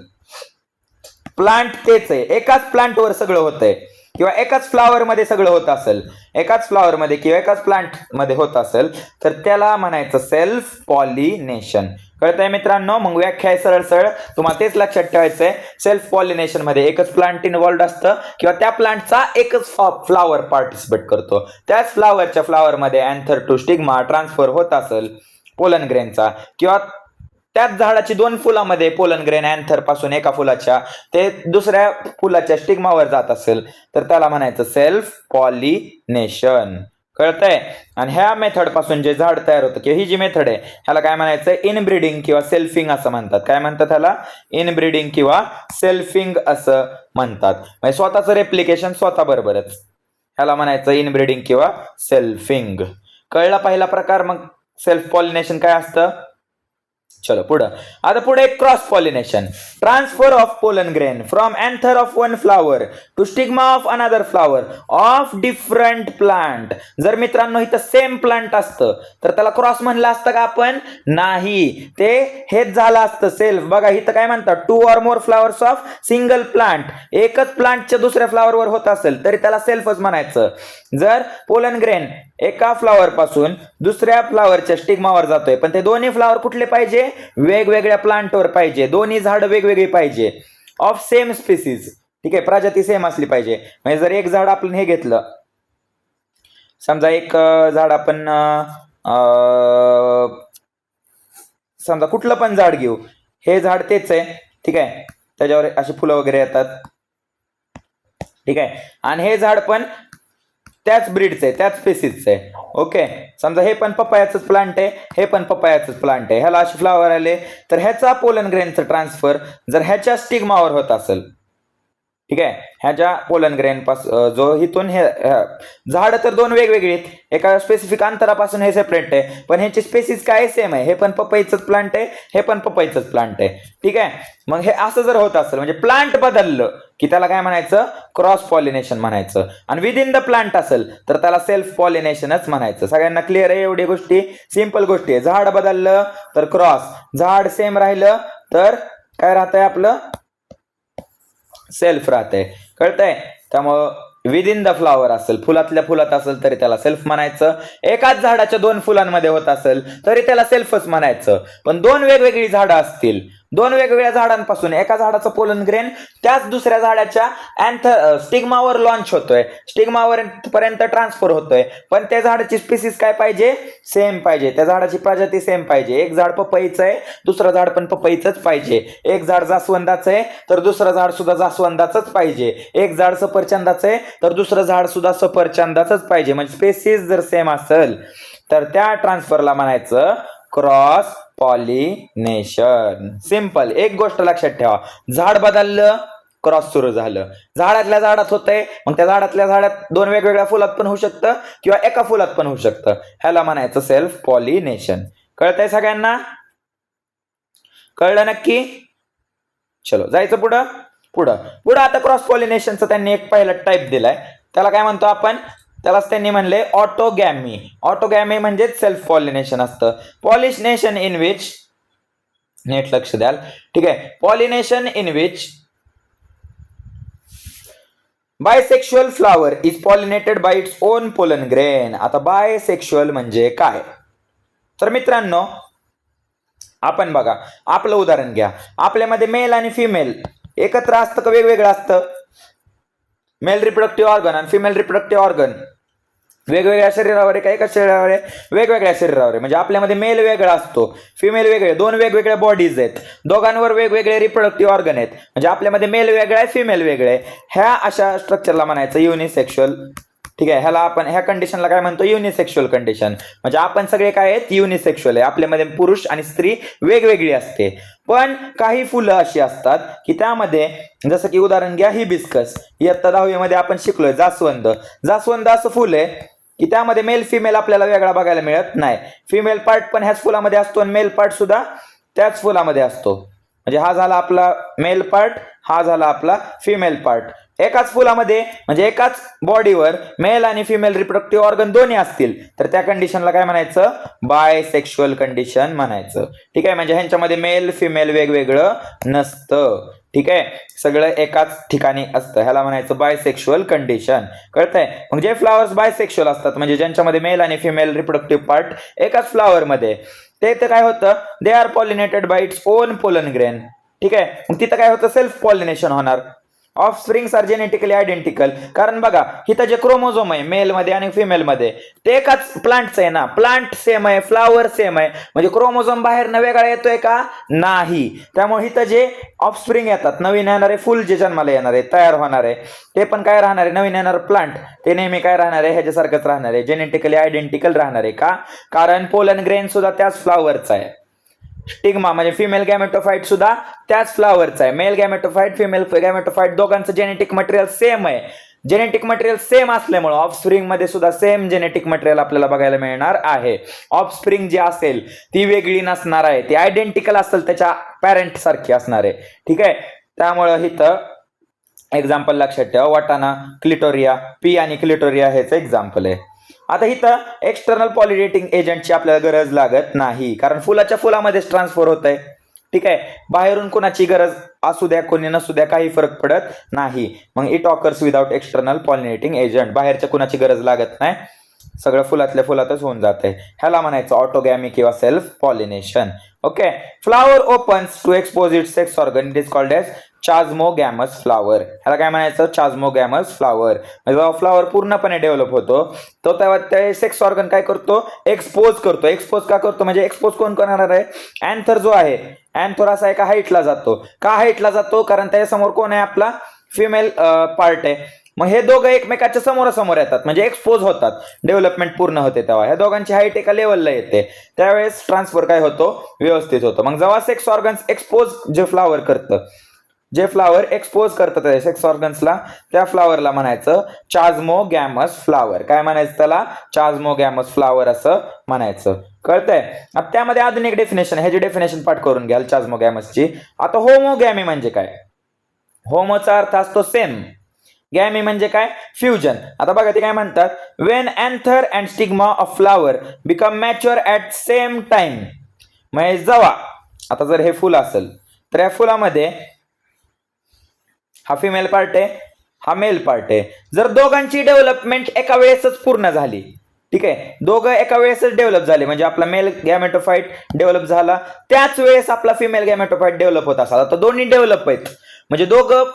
प्लांट तेच आहे, एकाच प्लांटवर सगळं होतंय किंवा एकाच फ्लावर मध्ये सगळं होत असेल, एकाच फ्लावर मध्ये किंवा एकाच प्लांट मध्ये होत असेल तर त्याला म्हणायचं सेल्फ पॉलिनेशन. कळतंय मित्रांनो? मग व्याख्या आहे सरळ सरळ, तुम्हाला तेच लक्षात ठेवायचंय. सेल्फ पॉलिनेशन मध्ये एकच प्लांट इन्व्हॉल्ड असतं किंवा त्या प्लांटचा एकच फ्लावर पार्टिसिपेट करतो. त्याच फ्लावरच्या फ्लावर मध्ये अँथर टू स्टिग्मा ट्रान्सफर होत असेल पोलन ग्रेनचा, किंवा त्याच झाडाची दोन फुलामध्ये पोलन ग्रेन अँथर पासून एका फुलाच्या ते दुसऱ्या फुलाच्या स्टिग्मावर जात असेल तर त्याला म्हणायचं सेल्फ पॉलिनेशन. कळतंय? आणि ह्या मेथड पासून जे झाड तयार होतं किंवा ही जी मेथड आहे ह्याला काय म्हणायचं, इनब्रीडिंग किंवा सेल्फिंग असं म्हणतात. काय म्हणतात ह्याला? इनब्रीडिंग किंवा सेल्फिंग असं म्हणतात. म्हणजे स्वतःचं रेप्लिकेशन स्वतः बरोबरच, ह्याला म्हणायचं इनब्रीडिंग किंवा सेल्फिंग. कळला पहिला प्रकार? मग सेल्फ पॉलिनेशन काय असतं? चलो पुढं. आता पुढे एक cross pollination, transfer of pollen grain from anther of one flower to stigma of another flower of different plant. जर मित्रांनो इथं सेम प्लांट असतं तर त्याला क्रॉस म्हणलं असतं का आपण? नाही, ते हेच झालं असतं सेल्फ. बघा इथं काय म्हणतात, to or more flowers of single plant, एकच प्लांटच्या दुसऱ्या फ्लावरवर होत असेल तरी त्याला सेल्फच म्हणायचं. जर पोलन ग्रेन एका फ्लावर पासून दुसऱ्या फ्लावरच्या स्टिग्मावर जातोय पण ते दोन्ही फ्लावर कुठले पाहिजे? वेगवेगळ्या प्लांटवर पाहिजे, दोन्ही झाड वेगवेगळी पाहिजे, ऑफ सेम स्पीसीज. ठीक आहे, प्रजाती सेम असली पाहिजे. म्हणजे जर एक झाड आपण हे घेतलं, समजा एक झाड आपण समजा कुठलं पण झाड घेऊ, हे झाड तेच आहे, ठीक आहे, त्याच्यावर अशी फुलं वगैरे येतात, ठीक आहे, आणि हे झाड पण त्याच ब्रीडचं आहे, त्याच स्पेसीजचं आहे. ओके, समजा हे पण पपायाचंच प्लांट आहे, हे पण पपायाचंच प्लांट आहे, ह्याला असे फ्लावर आले तर ह्याचा पोलन ग्रेनचं ट्रान्सफर जर ह्याच्या स्टिग्मावर होत असेल, ठीक आहे, ह्याच्या पोलन ग्रेन पासून जो इथून हे झाड तर दोन वेगवेगळी आहेत, एका स्पेसिफिक अंतरापासून हे सेपरेट आहे, पण ह्याची स्पेसिस काय सेम आहे, हे पण पपईचंच प्लांट आहे, हे पण पपईचंच प्लांट आहे. ठीक आहे, मग हे असं जर होत असेल म्हणजे प्लांट बदललं की त्याला काय म्हणायचं? क्रॉस पॉलिनेशन म्हणायचं. आणि विदिन द प्लांट असेल तर त्याला सेल्फ पॉलिनेशनच म्हणायचं. सगळ्यांना क्लिअर आहे? एवढी गोष्टी सिंपल गोष्टी आहे. झाड बदललं तर क्रॉस, झाड सेम राहिलं तर काय राहतंय आपलं? सेल्फ राहतंय. कळतंय? त्यामुळं विदिन द फ्लावर असेल, फुलातल्या फुलात असेल तरी त्याला सेल्फ म्हणायचं. एकाच झाडाच्या दोन फुलांमध्ये होत असेल तरी त्याला सेल्फच म्हणायचं. पण दोन वेगवेगळी झाडं असतील, दोन वेगवेगळ्या झाडांपासून एका झाडाचं पोलन ग्रेन त्याच दुसऱ्या झाडाच्या स्टिग्मावर लॉन्च होतोय, स्टिग्मावर पर्यंत ट्रान्सफर होतोय, पण त्या झाडाची स्पीसीज काय पाहिजे, सेम पाहिजे, त्या झाडाची प्रजाती सेम पाहिजे. एक झाड पपईचं आहे, दुसरं झाड पण पपईचंच पाहिजे. एक झाड जास्वंदाचं आहे तर दुसरं झाड सुद्धा जास्वंदाचंच पाहिजे. एक झाड सफरचंदाचं आहे तर दुसरं झाड सुद्धा सफरचंदाचंच पाहिजे. म्हणजे स्पेसीज जर सेम असेल तर त्या ट्रान्सफरला म्हणायचं क्रॉस पॉलिनेशन. सिंपल. एक गोष्ट लक्षात ठेवा, झाड बदललं क्रॉस सुरू झालं. झाडातल्या झाडात होतंय, मग त्या झाडातल्या झाडात दोन वेगवेगळ्या फुलात पण होऊ शकतं किंवा एका फुलात पण होऊ शकतं. ह्याला म्हणायचं सेल्फ पॉलिनेशन. कळतंय सगळ्यांना? कळलं नक्की? चलो जायचं पुढं पुढं पुढं. आता क्रॉस पॉलिनेशनचं त्यांनी एक पहिला टाईप दिलाय, त्याला काय म्हणतो आपण, त्यालाच त्यांनी म्हणले ऑटोगॅमी. ऑटोगॅमी म्हणजे सेल्फ पॉलिनेशन असतं. पॉलिनेशन इन विच, नीट लक्ष द्याल, ठीक आहे, pollination in which bisexual flower is pollinated by its own pollen grain. आता बायसेक्शुअल म्हणजे काय, तर मित्रांनो आपण बघा, आपलं उदाहरण घ्या. आपल्यामध्ये मेल आणि फिमेल एकत्र असतं का वेगवेगळं असतं? मेल रिप्रोडक्टिव्ह ऑर्गन आणि फिमेल रिप्रोडक्टिव्ह ऑर्गन वेगवेगळ्या शरीरावर आहे का एका शरीरावर आहे? वेगवेगळ्या शरीरावर आहे. म्हणजे आपल्यामध्ये मेल वेगळा असतो, फिमेल वेगळे, दोन वेगवेगळ्या बॉडीज आहेत, दोघांवर वेगवेगळे रिप्रोडक्टिव्ह ऑर्गन आहेत. म्हणजे आपल्यामध्ये मेल वेगळा आहे, फिमेल वेगळे आहे. ह्या अशा स्ट्रक्चरला म्हणायचं युनिसेक्शुअल. ठीक आहे, ह्याला आपण ह्या कंडिशनला काय म्हणतो, युनिसेक्शुअल कंडिशन. म्हणजे आपण सगळे काय आहेत, युनिसेक्शुअल आहे. आपल्यामध्ये पुरुष आणि स्त्री वेगवेगळी असते. पण काही फुलं अशी असतात की त्यामध्ये, जसं की उदाहरण घ्या हिबिस्कस, इयत्ता 10वी मध्ये आपण शिकलोय जास्वंद. जास्वंद असं फुल आहे की त्यामध्ये मेल फिमेल आपल्याला वेगळा बघायला मिळत नाही. फिमेल पार्ट पण ह्याच फुलामध्ये असतो आणि मेल पार्ट सुद्धा त्याच फुलामध्ये असतो. म्हणजे हा झाला आपला मेल पार्ट, हा झाला आपला फिमेल पार्ट. एकाच फुलामध्ये म्हणजे एकाच बॉडीवर मेल आणि फिमेल रिप्रोडक्टिव्ह ऑर्गन दोन्ही असतील तर त्या कंडिशनला काय म्हणायचं, बायसेक्शुअल कंडिशन म्हणायचं. ठीक आहे, म्हणजे ह्यांच्यामध्ये मेल फिमेल वेगवेगळं नसतं. ठीक आहे, सगळं एकाच ठिकाणी असतं. ह्याला म्हणायचं बायसेक्शुअल कंडिशन. कळतंय? मग जे फ्लावर्स बायसेक्शुअल असतात म्हणजे ज्यांच्यामध्ये मेल आणि फिमेल रिप्रोडक्टिव्ह पार्ट एकाच फ्लावरमध्ये, ते तर काय होतं, they are pollinated by its own pollen grain. ठीक आहे, मग तिथं काय होतं, सेल्फ पॉलिनेशन होणार. Offsprings are genetically identical. कारण बघा इथं जे क्रोमोझोम आहे मेल मध्ये आणि फिमेल मध्ये ते एकाच प्लांटचं आहे ना, प्लांट सेम आहे, फ्लावर सेम आहे. म्हणजे क्रोमोझोम बाहेरनं वेगळा येतोय का, नाही. त्यामुळे इथं जे ऑफस्प्रिंग येतात, नवीन येणारे फुल जे जन्माला येणार आहे, तयार होणार आहे, ते पण काय राहणार आहे, नवीन येणार प्लांट ते नेहमी काय राहणार आहे, ह्याच्यासारखंच राहणार आहे, जेनेटिकली आयडेंटिकल राहणार आहे. का? कारण पोलन ग्रेन सुद्धा त्याच फ्लावरचा आहे. स्टिग्मा म्हणजे फिमेल गॅमेटोफाइट सुद्धा त्याच फ्लावरचा आहे. मेल गॅमेटोफाइट फिमेल गॅमेटोफाइट दोघांचं जेनेटिक मटेरियल सेम आहे. जेनेटिक मटेरियल सेम असल्यामुळे ऑफस्प्रिंग मध्ये सुद्धा सेम जेनेटिक मटेरियल आपल्याला बघायला मिळणार आहे. ऑफस्प्रिंग जी असेल ती वेगळी नसणार आहे, ती आयडेंटिकल असेल त्याच्या पॅरेंट सारखी असणार आहे. ठीक आहे, त्यामुळं इथं एक्झाम्पल लक्षात ठेवा, वाटाणा, क्लिटोरिया, पी आणि क्लिटोरिया हेच एक्झाम्पल आहे. आता इथं एक्सटर्नल पॉलिनेटिंग एजंटची आपल्याला गरज लागत नाही, कारण फुलाच्या फुलामध्येच ट्रान्सफर होत आहे. ठीक आहे, बाहेरून कोणाची गरज असू द्या कोणी नसू द्या काही फरक पडत नाही. मग it occurs without external pollinating agent. बाहेरच्या कुणाची गरज लागत नाही, सगळं फुलातल्या फुलातच होऊन जाते. ह्याला म्हणायचं ऑटोगॅमी किंवा self pollination. Okay, flower opens to expose it sex organ, it is called as chasmogamous flower. ह्याला काय म्हणायचं, चाझमोगॅमस फ्लावर. जेव्हा फ्लावर पूर्णपणे डेव्हलप होतो तो तेव्हा ते सेक्स ऑर्गन काय करतो, एक्सपोज करतो. एक्सपोज का करतो म्हणजे एक्सपोज कोण करणार आहे, अँथर जो आहे, अँथर असा एका हाईटला जातो. का हाईटला जातो, कारण त्याच्यासमोर कोण आहे, आपला फिमेल पार्ट आहे. मग हे दोघं एकमेकाच्या समोरासमोर येतात म्हणजे एक्सपोज होतात, डेव्हलपमेंट पूर्ण होते तेव्हा ह्या दोघांची हाईट एका लेवलला येते, त्यावेळेस ट्रान्सफर काय होतो, व्यवस्थित होतो. मग जेव्हा सेक्स ऑर्गन्स एक्सपोज जे फ्लावर करतं, जे फ्लावर एक्सपोज करतात सेक्स ऑर्गन्सला, त्या फ्लावरला म्हणायचं चाझमोगॅमस फ्लावर. काय म्हणायचं त्याला, चाझमोगॅमस फ्लावर असं म्हणायचं. कळतंय? आता त्यामध्ये अजून एक डेफिनेशन, ह्याची डेफिनेशन पाठ करून घ्याल चाझमोगॅमसची. आता होमोगॅमी म्हणजे काय, होमोचा अर्थ असतो सेम, गॅमी म्हणजे काय, फ्युजन. आता बघा ते काय म्हणतात, Wien anther and stigma of flower become mature at same time. म्हणजे जेव्हा, आता जर हे फुल असेल तर या फुलामध्ये हा फिमेल पार्ट आहे, हा मेल पार्ट आहे. जर दोघांची डेव्हलपमेंट एका वेळेसच पूर्ण झाली, ठीक आहे, दोघं एका वेळेसच डेव्हलप झाले म्हणजे आपला मेल गॅमेटोफाइट डेव्हलप झाला, त्याच वेळेस आपला फिमेल गॅमेटोफाइट डेव्हलप होत असाल. आता दोन्ही डेव्हलप आहेत म्हणजे दोघं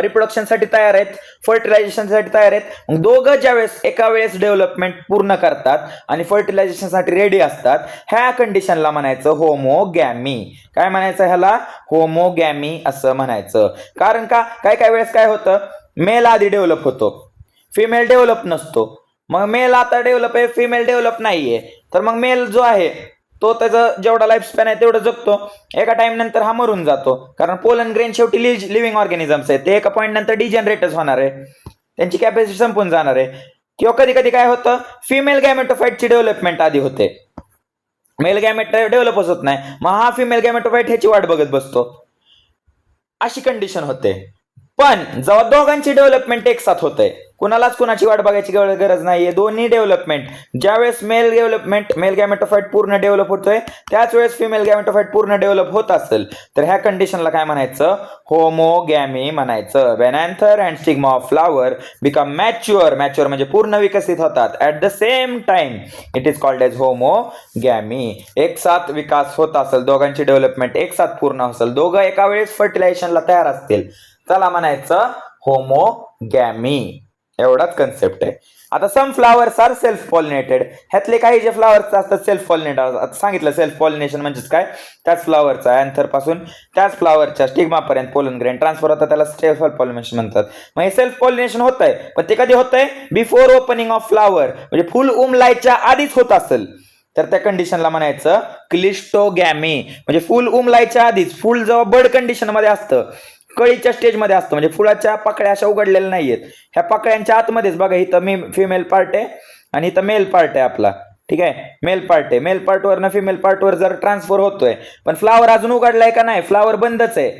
रिप्रोडक्शनसाठी तयार आहेत, फर्टिलायझेशनसाठी तयार आहेत. मग दोघं ज्यावेळेस एका वेळेस डेव्हलपमेंट पूर्ण करतात आणि फर्टिलायझेशनसाठी रेडी असतात, ह्या कंडिशनला म्हणायचं होमोगॅमी. काय म्हणायचं ह्याला? होमोगॅमी असं म्हणायचं. कारण का काय काय वेळेस काय होतं, मेल आधी डेव्हलप होतो, फिमेल डेव्हलप नसतो. मग मेल आता डेव्हलप आहे, फिमेल डेव्हलप नाहीये, तर मग मेल जो आहे तो त्याचा जेवढा लाईफ स्पॅन आहे तेवढं जगतो, एका टाइम नंतर हा मरून जातो. कारण पोलन ग्रेन शेवटी लिव्हिंग ऑर्गॅनिझम्स आहेत, ते एका पॉईंट नंतर डिजनरेटच होणार आहे, त्यांची कॅपॅसिटी संपून जाणार आहे. किंवा कधी कधी काय होतं, फिमेल गॅमेटोफाइटची डेव्हलपमेंट आधी होते, मेल गॅमेट डेव्हलपच होत नाही, मग हा फिमेल गॅमेटोफाइट ह्याची वाट बघत बसतो, अशी कंडिशन होते. पण जेव्हा दोघांची डेव्हलपमेंट एक साथ होते, कुणालाच कुणाची वाट बघायची गरज नाहीये, दोन्ही डेव्हलपमेंट ज्यावेळेस मेल गॅमेटोफाइट पूर्ण डेव्हलप होतोय त्याच वेळेस फिमेल गॅमेटोफाइट पूर्ण डेव्हलप होत असेल तर ह्या कंडिशनला काय म्हणायचं? होमोगॅमी म्हणायचं. When anther and stigma of flower become mature म्हणजे पूर्ण विकसित होतात at the same time, it is called as homogamy. एक साथ विकास होत असेल, दोघांची डेव्हलपमेंट एक साथ पूर्ण असेल, दोघं एका वेळेस फर्टिलायझेशनला तयार असतील, त्याला म्हणायचं होमोगॅमी. एवढाच कन्सेप्ट आहे. आता some flowers are self pollinated, ह्यातले काही जे फ्लावर्स असतात सेल्फ पॉलिनेटेड. आता सांगितलं सेल्फ पॉलिनेशन म्हणजेच काय, त्याच फ्लावरचा अँथर पासून त्याच फ्लावरच्या स्टिग्मापर्यंत पोलन ग्रेन ट्रान्सफर होतात, त्याला सेल्फ पॉलिनेशन म्हणतात. मग हे सेल्फ पॉलिनेशन होत आहे, पण ते कधी होत आहे? बिफोर ओपनिंग ऑफ फ्लावर, म्हणजे फुल उमलायच्या आधीच होत असेल तर त्या कंडिशनला म्हणायचं क्लिस्टोगॅमी. म्हणजे फुल उमलायच्या आधीच, फुल जेव्हा बड कंडिशन मध्ये असतं, कळीच्या स्टेजमध्ये असतं, म्हणजे फुलाच्या पाकळ्या अशा उघडलेल्या नाहीयेत, ह्या पाकळ्यांच्या आतमध्येच बघा, इथं फिमेल पार्ट आहे आणि इथं मेल पार्ट आहे आपला, ठीक आहे, मेल पार्ट आहे. मेल पार्टवर फिमेल पार्टवर जर ट्रान्सफर होतोय, पण फ्लावर अजून उघडलाय का नाही, फ्लावर बंदच आहे,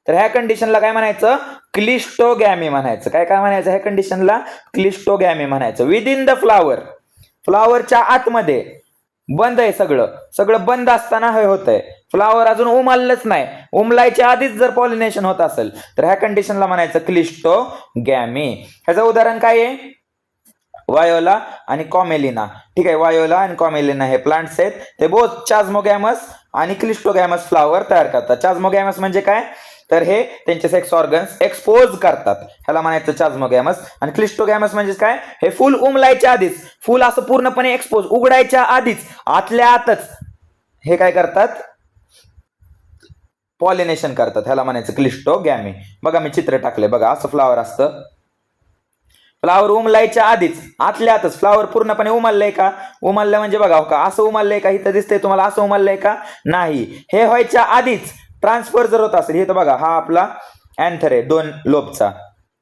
तर ह्या कंडिशनला काय म्हणायचं? क्लिस्टोगॅमी म्हणायचं. काय काय म्हणायचं ह्या कंडिशनला? क्लिस्टोगॅमी म्हणायचं. विदिन द फ्लावर, फ्लावरच्या आतमध्ये बंद आहे, सगळं बंद असताना हे होत आहे, फ्लावर अजून उमललंच नाही, उमलायच्या आधीच जर पॉलिनेशन होत असेल तर ह्या कंडिशनला म्हणायचं क्लिस्टोगॅमी. ह्याचं उदाहरण काय आहे? वायोला आणि कॉमेलिना. ठीक आहे, वायोला आणि कॉमेलिना हे प्लांट्स आहेत, ते बोथ चाझमोगॅमस आणि क्लिस्टोगॅमस फ्लावर तयार करतात. चाझमोगॅमस म्हणजे काय, तर हे त्यांचे सेक्स ऑर्गन्स एक्सपोज करतात, ह्याला म्हणायचं चाझमोगॅमस. आणि क्लिस्टोगॅमस म्हणजे काय, हे फुल उमलायच्या आधीच, फुल असं पूर्णपणे एक्सपोज उघडायच्या आधीच आतल्या आतच हे काय करतात? पॉलिनेशन करतात, ह्याला म्हणायचं क्लिस्टोगॅमी. बघा मी चित्र टाकले, बघा असं फ्लावर असतं, फ्लावर उमलायच्या आधीच आतल्या आतच फ्लावर पूर्णपणे उमललंय का? उमललं म्हणजे बघा हो का, असं उमललंय का, इथं दिसतंय तुम्हाला असं उमललंय का? नाही. हे व्हायच्या आधीच ट्रान्सफर जर होत असेल, इथं बघा हा आपला अँथर आहे 2 लोबचा,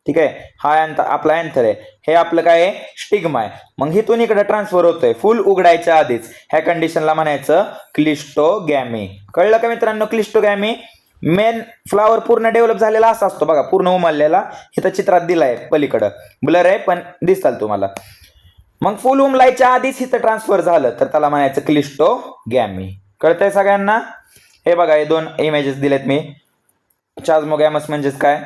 ठीक आहे, हा आपला अँथर आहे, हे आपलं काय आहे? स्टिग्मा आहे. मग हिथून इकडे ट्रान्सफर होतोय फुल उघडायच्या आधीच, ह्या कंडिशनला म्हणायचं क्लिस्टोगॅमी. कळलं का मित्रांनो? क्लिस्टोगॅमी मेन फ्लावर पूर्ण डेव्हलप झालेला असा असतो बघा, पूर्ण उमललेला, इथं चित्रात दिलाय, पलीकडं ब्लर आहे पण दिसताल तुम्हाला. मग फुल उमलायच्या आधीच इथं ट्रान्सफर झालं तर त्याला म्हणायचं क्लिस्टोगॅमी. कळतंय सगळ्यांना? हे बघा, हे 2 इमेजेस दिलेत मी. चाझमोगॅमस म्हणजेच काय,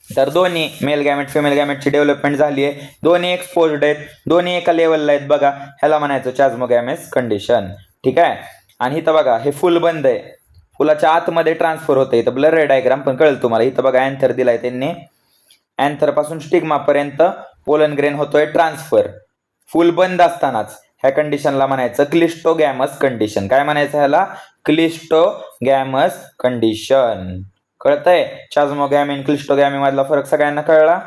तर दोन्ही मेल गॅमेट फिमेल गॅमेटची डेव्हलपमेंट झाली आहे, दोन्ही एक्सपोज्ड आहेत, दोन्ही एका लेवलला आहेत बघा, ह्याला म्हणायचं चाझमोगॅमस कंडिशन. ठीक आहे, आणि इथं बघा हे फुल बंद आहे, फुलाच्या आतमध्ये ट्रान्सफर होते, इथं ब्लर आहे डायग्राम पण कळेल तुम्हाला. इथं बघा अँथर दिलाय त्यांनी, अँथर पासून स्टिग्मा पर्यंत पोलन ग्रेन होतोय ट्रान्सफर, फुल बंद असतानाच, ह्या कंडिशनला म्हणायचं क्लिस्टोगॅमस कंडिशन. काय म्हणायचं ह्याला? क्लिस्टोगॅमस कंडिशन. कळतंय? चाझमोगॅमी आणि क्लिस्टोगॅमी मधला फरक सगळ्यांना कळला?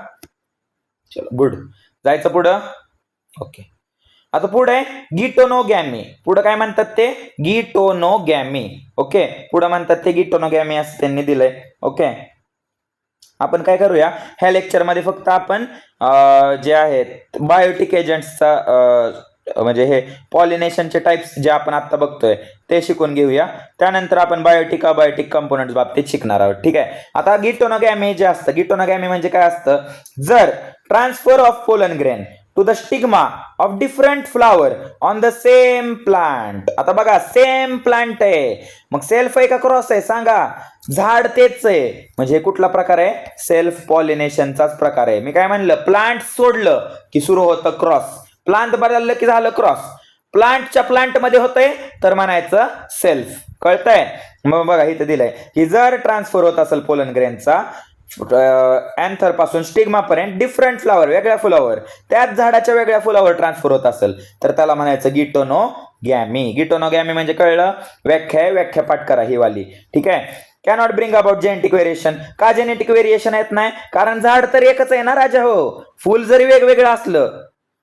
चलो गुड, जायचं पुढं. ओके, आता पुढे गिटोनोगॅमी. पुढे काय म्हणतात ते? गिटोनोगॅमी. ओके, पुढे म्हणतात ते गिटोनोगॅमी असं त्यांनी दिलंय. ओके, आपण काय करूया ह्या लेक्चर मध्ये, फक्त आपण जे आहेत बायोटिक एजंट्सचा म्हणजे हे पॉलिनेशनचे टाइप्स जे आपण आता बघतोय ते शिकून घेऊया, त्यानंतर आपण बायोटिक अबायोटिक कंपोनेंट्स बाबतीत शिकणार आहोत. ठीक आहे, आता गिटोनोगॅमी जे असतं, गिटोनोगॅमी म्हणजे काय असतं? जर transfer of pollen grain to the stigma of different flower on the same plant. आता बघा सेम प्लांट आहे, मग सेल्फ आहे का क्रॉस आहे सांगा? झाड तेच आहे, म्हणजे कुठला प्रकार आहे? सेल्फ पॉलिनेशनचाच प्रकार आहे. मी काय म्हणलं, प्लांट सोडलं की सुरू होतं क्रॉस, प्लांट बदललं की झालं क्रॉस. प्लांटच्या प्लांटमध्ये होतंय तर म्हणायचं सेल्फ. कळतंय? मग बघा इथं दिलंय की जर ट्रान्सफर होत असेल पोलन ग्रेनचा अँथर पासून स्टिग्मा पर्यंत डिफरंट फ्लावर, वेगळ्या फुलावर, त्याच झाडाच्या वेगळ्या फुलावर ट्रान्सफर होत असेल तर त्याला म्हणायचं गिटोनोगॅमी. गिटोनोगॅमी म्हणजे कळलं? व्याख्या आहे, व्याख्या पाठ करा ही वाली. ठीक आहे. Cannot bring about genetic variation. का जेनेटिक व्हेरिएशन येत नाही? कारण झाड तर एकच आहे ना राजा हो. फुल जरी वेगवेगळं असलं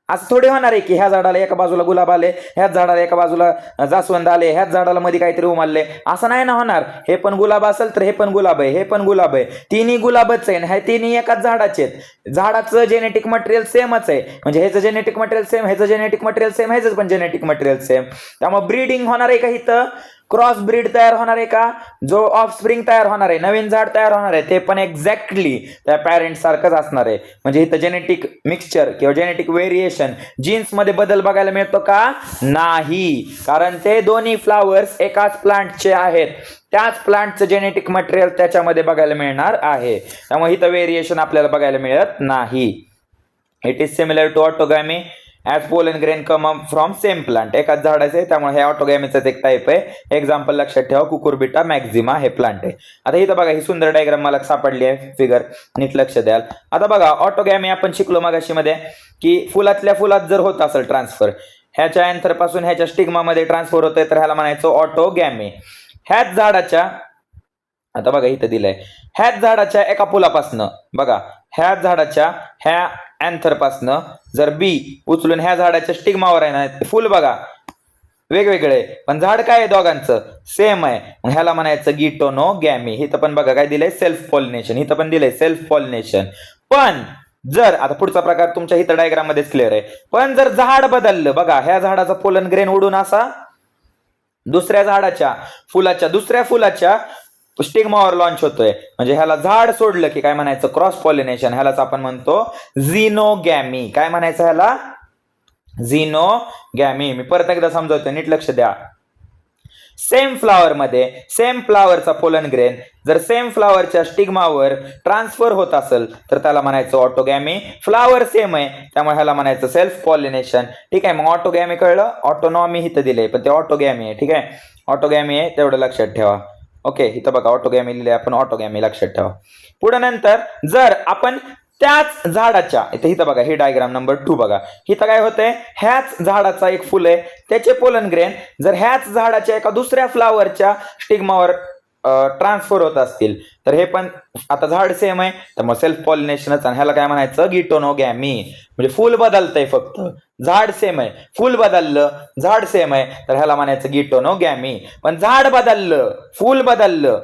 असं थोडी होणार आहे की ह्या झाडाला एका बाजूला गुलाब आले, ह्याच झाडाला एका बाजूला जास्वंद आले, ह्याच झाडाला मध्ये काहीतरी उमलले, असं नाही ना होणार. हे पण गुलाब असेल तर हे पण गुलाब आहे, हे पण गुलाब आहे, तिन्ही गुलाबच आहे, हे तिन्ही एकाच झाडाचे आहेत. झाडाचं जेनेटिक मटेरियल सेमच आहे, म्हणजे ह्याचं जेनेटिक मटेरियल सेम, ह्याचं जेनेटिक मटेरियल सेम, ह्याचं पण जेनेटिक मटेरियल सेम. त्यामुळे ब्रीडिंग होणार आहे का इथं? क्रॉस ब्रीड तयार होणार आहे का? जो ऑफस्प्रिंग तयार होणार आहे, नवीन झाड तयार होणार आहे, ते पण एक्झॅक्टली त्या पॅरेंट सारखंच असणार आहे. म्हणजे इथं जेनेटिक मिक्सचर किंवा जेनेटिक व्हेरिएशन, जीन्स मध्ये बदल बघायला मिळतो का? नाही, कारण ते दोन्ही फ्लावर्स एकाच प्लांटचे आहेत, त्याच प्लांटचं जेनेटिक मटेरियल त्याच्यामध्ये बघायला मिळणार आहे. त्यामुळे इथं व्हेरिएशन आपल्याला बघायला मिळत नाही. It is similar to autogamy as pollen grain come from same plant. एकाच झाडाचं आहे त्यामुळे हे ऑटोगॅमीचाच एक टाईप आहे. एक्झाम्पल लक्षात ठेवा, कुकुरबिटा मॅक्झिमा हे प्लांट आहे. आता इथं बघा ही सुंदर डायग्राम मला सापडली आहे, फिगर नीट लक्ष द्याल. आता बघा ऑटोगॅमी आपण शिकलो मगाशी मध्ये की फुलातल्या फुलात जर होत असेल ट्रान्सफर, ह्याच्या अँथर पासून ह्याच्या स्टिग्मामध्ये ट्रान्सफर होतंय तर ह्याला म्हणायचं ऑटोगॅमी. ह्याच झाडाच्या, आता बघा इथं दिलंय, ह्याच झाडाच्या एका फुलापासनं बघा, ह्याच झाडाच्या ह्या अँथर पासनं जर बी उचलून ह्या झाडाच्या स्टिग्मावर आहे ना, फुल बघा वेगवेगळे पण झाड काय आहे दोघांचं? सेम आहे. मग ह्याला म्हणायचं गिटोनोगॅमी. इथं पण बघा काय दिलंय? Self pollination. इथं पण दिलंय सेल्फ पॉलिनेशन. पण जर आता पुढचा प्रकार तुमच्या इथं डायग्राम मध्येच क्लिअर आहे, पण जर झाड बदललं, बघा ह्या झाडाचा पोलन ग्रेन उडून असा दुसऱ्या झाडाच्या फुलाच्या, दुसऱ्या फुलाच्या स्टिग्मावर लॉन्च होतोय, म्हणजे ह्याला झाड सोडलं की काय म्हणायचं? Cross pollination. ह्यालाच आपण म्हणतो झिनोगॅमी. काय म्हणायचं ह्याला? झिनोगॅमी. मी परत एकदा समजावतो, नीट लक्ष द्या. सेम फ्लावर मध्ये सेम फ्लावरचा पोलन ग्रेन जर सेम फ्लावरच्या स्टिग्मावर ट्रान्सफर होत असेल तर त्याला म्हणायचं ऑटोगॅमी. फ्लावर सेम आहे त्यामुळे ह्याला म्हणायचं सेल्फ पॉलिनेशन. ठीक आहे. मग ऑटोगॅमी कळलं. ऑटोनॉमी इथं दिलंय पण ते ऑटोगॅमी आहे. ठीक आहे, ऑटोगॅमी आहे तेवढं लक्षात ठेवा. ओके, इथं बघा ऑटोगॅमी लिहिले आपण, ऑटोगॅमी लक्षात ठेवा. पुढे नंतर जर आपण त्याच झाडाच्या, इथं बघा ही डायग्राम नंबर 2 बघा, इथं काय होतंय? ह्याच झाडाचा एक फुल आहे, त्याचे पोलन ग्रेन जर ह्याच झाडाच्या एका दुसऱ्या फ्लावरच्या स्टिग्मावर ट्रान्सफर होत असतील तर हे पण आता झाड सेम आहे त्यामुळे सेल्फ पॉलिनेशनच. आणि ह्याला काय म्हणायचं? गिटोनोगॅमी. म्हणजे फुल बदलतंय फक्त, झाड सेम आहे, फुल बदललं, झाड सेम आहे तर ह्याला म्हणायचं गिटोनोगॅमी. पण झाड बदललं, फुल बदललं,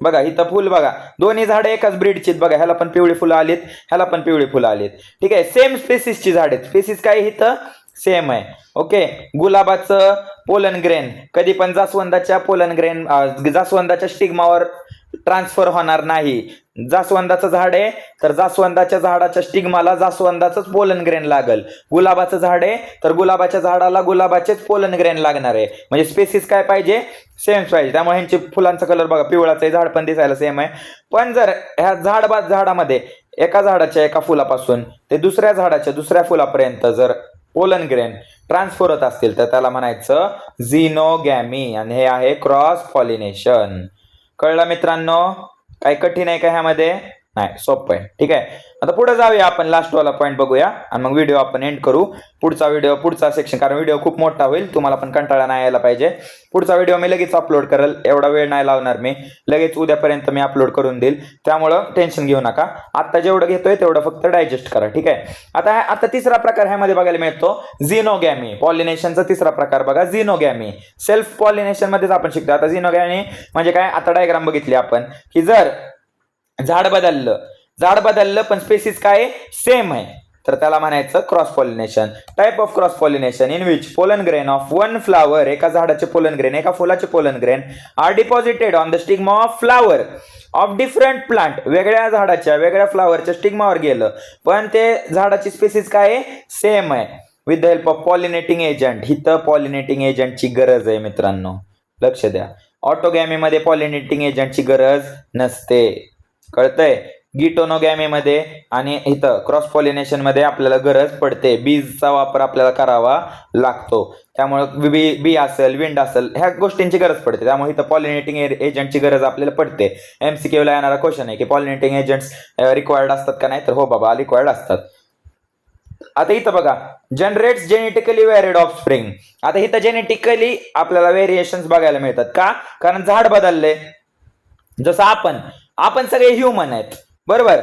बघा इथं फुल बघा, दोन्ही झाडं एकाच ब्रीडची बघा, ह्याला पण पिवळी फुलं आलीत, ह्याला पण पिवळी फुलं आलीत. ठीक आहे, सेम स्पेसिसची झाड आहेत. स्पेसिस काय इथं? सेम आहे. ओके, गुलाबाचं पोलन ग्रेन कधी पण जास्वंदाच्या पोलन ग्रेन जास्वंदाच्या स्टिग्मावर ट्रान्सफर होणार नाही. जास्वंदाचं झाड आहे तर जास्वंदाच्या झाडाच्या स्टिग्माला जास्वंदाचंच पोलन ग्रेन लागल. गुलाबाचं झाड आहे तर गुलाबाच्या झाडाला गुलाबाचेच पोलन ग्रेन लागणार आहे. म्हणजे स्पेसिस काय पाहिजे? सेम पाहिजे. त्यामुळे ह्यांची फुलांचा कलर बघा पिवळाचं आहे, झाड पण दिसायला सेम आहे. पण जर ह्या झाडामध्ये एका झाडाच्या एका फुलापासून ते दुसऱ्या झाडाच्या दुसऱ्या फुलापर्यंत जर पोलन ग्रेन ट्रान्सफर होत असतील तर त्याला म्हणायचं झिनोगॅमी. आणि हे आहे क्रॉस पॉलिनेशन. कळलं मित्रांनो? काही कठीण आहे का ह्यामध्ये? नाही, सोपं आहे. ठीक आहे, आता पुढे जाऊया आपण, लास्ट वाला पॉईंट बघूया आणि मग व्हिडिओ आपण एंड करू. पुढचा सेक्शन, कारण व्हिडिओ खूप मोठा होईल, तुम्हाला पण कंटाळा नाही यायला पाहिजे. पुढचा व्हिडिओ मी लगेच अपलोड करेल, एवढा वेळ नाही लावणार मी, लगेच उद्यापर्यंत मी अपलोड करून देईल, त्यामुळं टेन्शन घेऊ नका. आता जेवढं घेतोय तेवढं फक्त डायजेस्ट करा. ठीक आहे, आता तिसरा प्रकार ह्यामध्ये बघायला मिळतो झिनोगॅमी. पॉलिनेशनचा तिसरा प्रकार बघा, झिनोगॅमी. सेल्फ पॉलिनेशन मध्येच आपण शिकतो. आता झिनोगॅमी म्हणजे काय? आता डायग्राम बघितली आपण की जर झाड बदललं पण स्पेसिस काय सेम आहे तर त्याला म्हणायचं cross pollination. Type of cross pollination in which pollen grain of one flower, एका झाडाचे पोलन ग्रेन, एका फुलाचे pollen grain are deposited on the stigma of flower of different plant. वेगळ्या झाडाच्या वेगळ्या फ्लावरच्या स्टिग्मावर गेलं पण ते झाडाची स्पेसिस काय आहे? सेम आहे. With the help of pollinating agent. हिथं पॉलिनेटिंग एजंटची गरज आहे मित्रांनो, लक्ष द्या. ऑटोगॅमी मध्ये पॉलिनेटिंग एजंटची गरज नसते. कळतंय? गिटोनोगॅमीमध्ये आणि इथं क्रॉस पॉलिनेशनमध्ये आपल्याला गरज पडते. बीजचा वापर आपल्याला करावा लागतो. त्यामुळे बी असेल, विंड असेल, ह्या गोष्टींची गरज पडते. त्यामुळे इथं पॉलिनेटिंग एजंटची गरज आपल्याला पडते. MCQ ला येणारा क्वेश्चन आहे की पॉलिनेटिंग एजंट्स रिक्वायर्ड असतात का नाही, तर हो बाबा रिक्वायर्ड असतात. आता इथं बघा, जनरेट्स जेनेटिकली व्हॅरिड ऑफस्प्रिंग. आता इथं जेनेटिकली आपल्याला व्हेरिएशन्स बघायला मिळतात. का? कारण झाड बदलले. जसं आपण सगळे ह्युमन आहेत, बरोबर?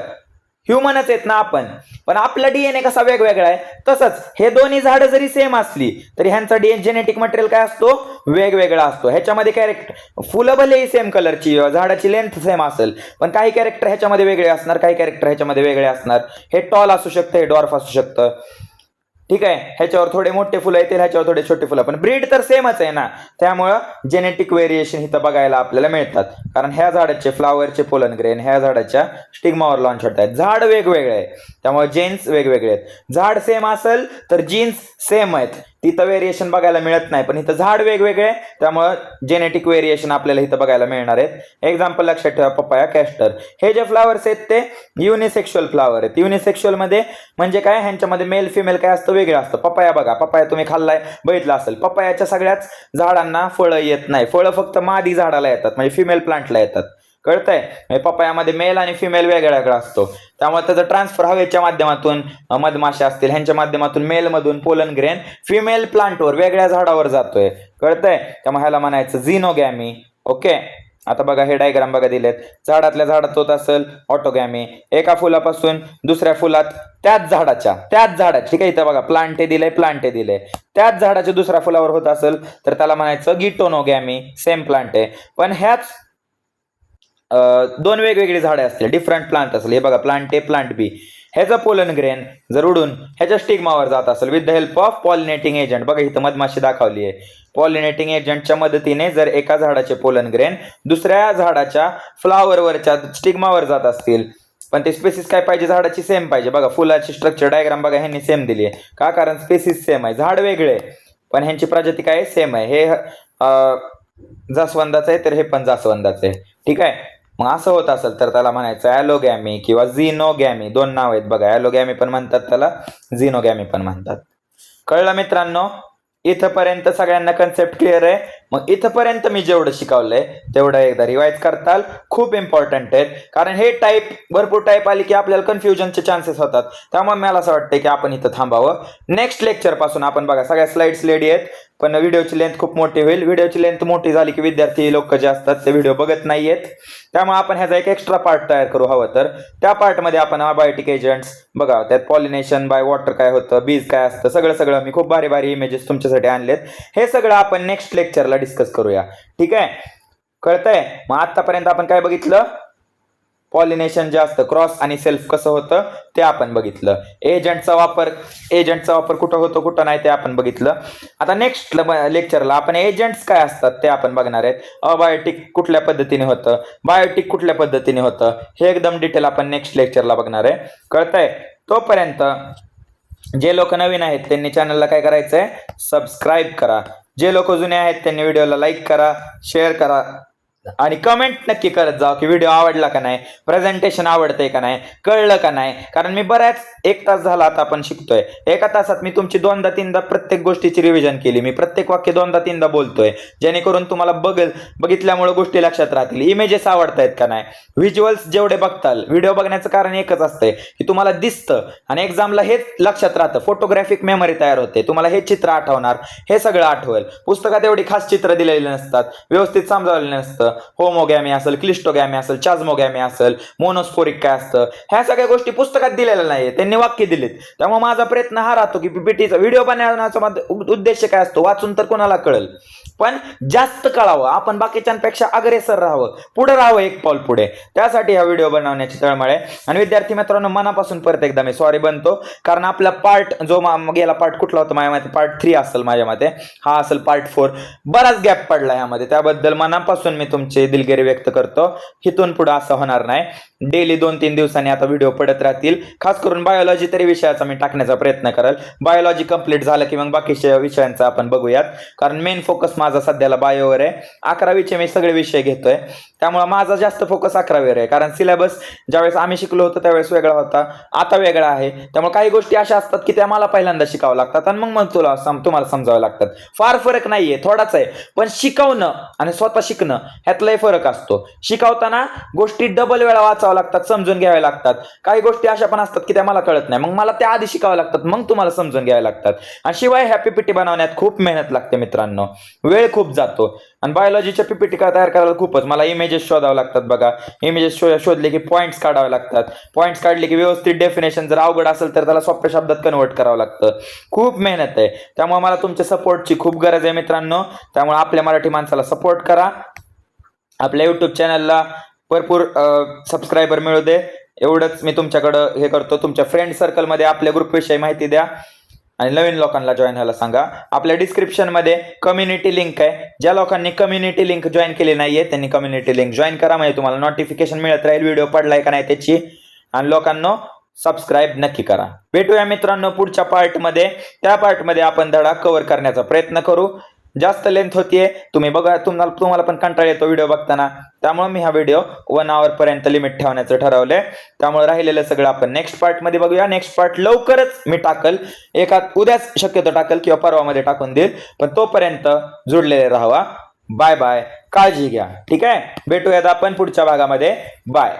ह्युमनच आहेत ना आपण, पण आपला डीएनए कसा वेगवेगळा आहे, तसंच हे दोन्ही झाडं जरी सेम असली तरी ह्यांचा जेनेटिक मटेरियल काय असतो, वेगवेगळा असतो. ह्याच्यामध्ये कॅरेक्टर फुलं भलेही सेम कलरची, झाडाची लेंथ सेम असेल, पण काही कॅरेक्टर ह्याच्यामध्ये वेगळे असणार, काही कॅरेक्टर ह्याच्यामध्ये वेगळे असणार. हे टॉल असू शकतं, हे डॉर्फ असू शकतं, ठीक आहे. ह्याच्यावर थोडे मोठे फुलं येतील, ह्याच्यावर थोडे छोटे फुलं, पण ब्रीड तर सेमच आहे ना. त्यामुळं जेनेटिक व्हेरिएशन इथं बघायला आपल्याला मिळतात. कारण ह्या झाडाचे फ्लावरचे पोलन ग्रेन ह्या झाडाच्या स्टिग्मावर लॉन्च होत आहेत. झाड वेगवेगळे आहे, त्यामुळे जेन्स वेगवेगळे आहेत. झाड सेम असेल तर जीन्स सेम आहेत, तिथं व्हेरिएशन बघायला मिळत नाही. पण इथं झाड वेगवेगळे, त्यामुळं जेनेटिक व्हेरिएशन आपल्याला इथं बघायला मिळणार आहेत. एक्झाम्पल लक्षात ठेवा, पपाया, कॅस्टर. हे जे फ्लावर्स आहेत ते युनिसेक्शुअल फ्लावर आहेत. युनिसेक्शुअल मध्ये म्हणजे काय, ह्यांच्यामध्ये मेल फिमेल काय असतं, वेगळं असतं. पपाया बघा, पपाया तुम्ही खाल्लाय, बघितलं असेल. पपायाच्या सगळ्याच झाडांना फळं येत नाही. फळं फक्त मादी झाडाला येतात, म्हणजे फिमेल प्लांटला येतात. कळतंय? पपायामध्ये मेल आणि फिमेल वेगळा वेगळा असतो. त्यामुळे त्याचा ट्रान्सफर हवेच्या माध्यमातून, मधमाशा असतील ह्यांच्या माध्यमातून, मेल मधून पोलन ग्रेन फिमेल प्लांटवर वेगळ्या झाडावर जातोय. कळतंय? त्यामुळे ह्याला म्हणायचं झिनोगॅमी. ओके, आता बघा हे डायग्राम बघा दिलेत. झाडातल्या झाडात होत असेल ऑटोगॅमी, एका फुलापासून दुसऱ्या फुलात त्याच झाडाच्या ठीक आहे. इथं बघा प्लांटे दिले, त्याच झाडाच्या दुसऱ्या फुलावर होत असेल तर त्याला म्हणायचं गिटोनोगॅमी. सेम प्लांट आहे, पण ह्याच दोन वेगवेगळी झाडे असतील, डिफरंट प्लांट असेल. हे बघा प्लांट ए, प्लांट बी. ह्याचा पोलन ग्रेन जर उडून ह्याच्या स्टिग्मावर जात असेल with the help of pollinating agent, बघा इथं मधमाशी दाखवली आहे. पॉलिनेटिंग एजंटच्या मदतीने जर एका झाडाचे पोलन ग्रेन दुसऱ्या झाडाच्या फ्लावरवरच्या स्टिग्मावर जात असतील, पण ते स्पेसिस काय पाहिजे, झाडाची सेम पाहिजे. बघा फुलाची स्ट्रक्चर डायग्राम बघा, ह्यांनी सेम दिली आहे. का? कारण स्पेसिस सेम आहे, झाड वेगळे पण ह्यांची प्रजाती काय सेम आहे. हे जास्वंदाचं आहे तर हे पण जास्वंदाचं आहे, ठीक आहे. मग असं होत असेल तर त्याला म्हणायचं ॲलोगॅमी किंवा झिनोगॅमी. दोन नाव आहेत बघा, ॲलोगॅमी पण म्हणतात त्याला, झिनोगॅमी पण म्हणतात. कळलं मित्रांनो? इथंपर्यंत सगळ्यांना कन्सेप्ट क्लिअर आहे? मग इथंपर्यंत मी जेवढं शिकवलंय तेवढं एकदा रिवाइज करताल, खूप इम्पॉर्टंट आहेत. कारण हे भरपूर टाईप आली की आपल्याला कन्फ्युजनचे चान्सेस होतात. त्यामुळे मला असं वाटतं की आपण इथं थांबावं. नेक्स्ट लेक्चर पासून आपण बघा, सगळ्या स्लाइड्स रेडी आहेत, पण व्हिडिओची लेंथ खूप मोठी होईल. व्हिडिओची लेंथ मोठी झाली की विद्यार्थी लोक जे असतात ते व्हिडिओ बघत नाहीयेत. त्यामुळे आपण ह्याचा एक एक्स्ट्रा पार्ट तयार करू हवं तर. त्या पार्टमध्ये आपण अबायोटिक एजंट्स बघा, त्यात पॉलिनेशन बाय वॉटर काय होतं, बीज काय असतं, सगळं मी खूप भारी इमेजेस तुमच्यासाठी आणलेत. हे सगळं आपण नेक्स्ट लेक्चरला डिस्कस करूया, ठीक आहे? कळतंय? मग आतापर्यंत आपण काय बघितलं, पॉलिनेशन जे असतं, क्रॉस आणि सेल्फ कसं होतं ते आपण बघितलं. एजंटचा वापर कुठं होतो कुठं नाही ते आपण बघितलं. आता नेक्स्ट लेक्चरला आपण एजंट्स काय असतात ते आपण बघणार आहेत. अबायोटिक कुठल्या पद्धतीने होतं, बायोटिक कुठल्या पद्धतीने होतं, हे एकदम डिटेल आपण नेक्स्ट लेक्चरला बघणार आहे. कळतंय? तोपर्यंत जे लोक नवीन आहेत त्यांनी चॅनलला काय करायचंय, सबस्क्राईब करा. जे लोक जुने आहेत त्यांनी व्हिडिओला लाईक करा, शेअर करा आणि कमेंट नक्की करत जाऊ की व्हिडिओ आवडला का नाही, प्रेझेंटेशन आवडतंय का नाही, कळलं का नाही. कारण मी बऱ्याच 1 तास झाला आता आपण शिकतोय. 1 तासात मी तुमची 2दा-3दा प्रत्येक गोष्टीची रिव्हिजन केली. मी प्रत्येक वाक्य 2दा-3दा बोलतोय, जेणेकरून तुम्हाला बघितल्यामुळे गोष्टी लक्षात राहतील. इमेजेस आवडतायत का नाही, व्हिज्युअल्स जेवढे बघताल, व्हिडिओ बघण्याचं कारण एकच असतंय की तुम्हाला दिसतं आणि एक्झामला हेच लक्षात राहतं. फोटोग्राफिक मेमरी तयार होते, तुम्हाला हे चित्र आठवणार, हे सगळं आठवेल. पुस्तकात एवढी खास चित्र दिलेली नसतात, व्यवस्थित समजावलेलं नसतं. होमोगॅमी असेल, क्लिस्टोगॅमी असेल, चाझमोगॅमी असेल, मोनोस्पोरिक काय असतं, ह्या सगळ्या गोष्टी पुस्तकात दिलेल्या नाहीये, त्यांनी वाक्य दिलेत. त्यामुळे माझा प्रयत्न हा राहतो की पीपीटीचा व्हिडिओ बनवण्याचा उद्देश काय असतो, वाचून तर कोणाला कळेल, पण जास्त कळावं, आपण बाकीच्यांपेक्षा अग्रेसर राहावं, पुढे राहावं, एक पाऊल पुढे. त्यासाठी हा व्हिडिओ बनवण्याची तळमळ आहे. आणि विद्यार्थी मित्रांनो, मनापासून परत एकदा मी सॉरी बनतो, कारण आपला पार्ट जो गेला पार्ट कुठला होता माझ्या मते, पार्ट 3 असेल माझ्या मते, हा असेल पार्ट 4. बराच गॅप पडला यामध्ये, त्याबद्दल मनापासून मी तुमचे दिलगिरी व्यक्त करतो. इथून पुढे असं होणार नाही. डेली 2-3 दिवसांनी आता व्हिडिओ पडत राहतील. खास करून बायोलॉजी तरी विषयाचा मी टाकण्याचा प्रयत्न करेल. बायोलॉजी कंप्लीट झालं की मग बाकीच्या विषयांचा आपण बघूयात, कारण मेन फोकस माझा सध्याला बायोवर आहे. 11वीचे मी सगळे विषय घेतोय. त्यामुळे माझा जास्त फोकस 11वीवर आहे, कारण सिलेबस ज्यावेळेस आम्ही शिकलो होतो त्यावेळेस वेगळा होता, आता वेगळा आहे. त्यामुळे काही गोष्टी अशा असतात की त्या मला पहिल्यांदा शिकावं लागतात आणि मग मग तुम्हाला समजावं लागतात. फार फरक नाहीये, थोडाच आहे, पण शिकवणं आणि स्वतः शिकणं ह्यातलाही फरक असतो. शिकवताना गोष्टी डबल वेळा वाचाव्या लागतात, समजून घ्याव्या लागतात. काही गोष्टी अशा पण असतात की त्या मला कळत नाही, मग मला त्या आधी शिकाव्या लागतात, मग तुम्हाला समजून घ्याव्या लागतात. आणि शिवाय ह्या पीपीटी बनवण्यात खूप मेहनत लागते मित्रांनो, वेळ खूप जातो. आणि बायोलॉजीच्या पीपीटी तयार करायला खूपच मला इमेजेस शोधावे लागतात. बघा, इमेजेस शोधले की पॉईंट्स काढावे लागतात, पॉईंट्स काढले की व्यवस्थित डेफिनेशन, जर अवघड असेल तर त्याला सोप्या शब्दात कन्वर्ट करावं लागतं. खूप मेहनत आहे, त्यामुळे मला तुमच्या सपोर्टची खूप गरज आहे मित्रांनो. त्यामुळे आपल्या मराठी माणसाला सपोर्ट करा, आपल्या युट्यूब चॅनलला भरपूर सबस्क्रायबर मिळू दे, एवढंच मी तुमच्याकडं हे करतो. तुमच्या फ्रेंड सर्कलमध्ये आपल्या ग्रुपविषयी माहिती द्या आणि नवीन लोकांना जॉईन व्हायला सांगा. आपल्या डिस्क्रिप्शनमध्ये कम्युनिटी लिंक आहे, ज्या लोकांनी कम्युनिटी लिंक जॉईन केली नाहीये त्यांनी कम्युनिटी लिंक जॉईन करा, म्हणजे तुम्हाला नोटिफिकेशन मिळत राहील व्हिडिओ पडलाय का नाही त्याची. आणि लोकांना सबस्क्राईब नक्की करा. भेटूया मित्रांनो पुढच्या पार्टमध्ये. त्या पार्टमध्ये आपण धडा कव्हर करण्याचा प्रयत्न करू. जास्त लेंथ होतीये, तुम्ही बघा, तुम्हाला पण कंटाळा येतो व्हिडिओ बघताना, त्यामुळे मी हा व्हिडिओ 1 hour पर्यंत लिमिट ठेवण्याचं ठरवलंय. त्यामुळे राहिलेलं सगळं आपण नेक्स्ट पार्ट मध्ये बघूया. नेक्स्ट पार्ट लवकरच मी टाकल, उद्याच शक्यतो टाकल किंवा परवामध्ये टाकून देईल, पण तोपर्यंत जुडलेले राहावा. बाय बाय, काळजी घ्या. ठीक आहे, भेटूयात आपण पुढच्या भागामध्ये. बाय.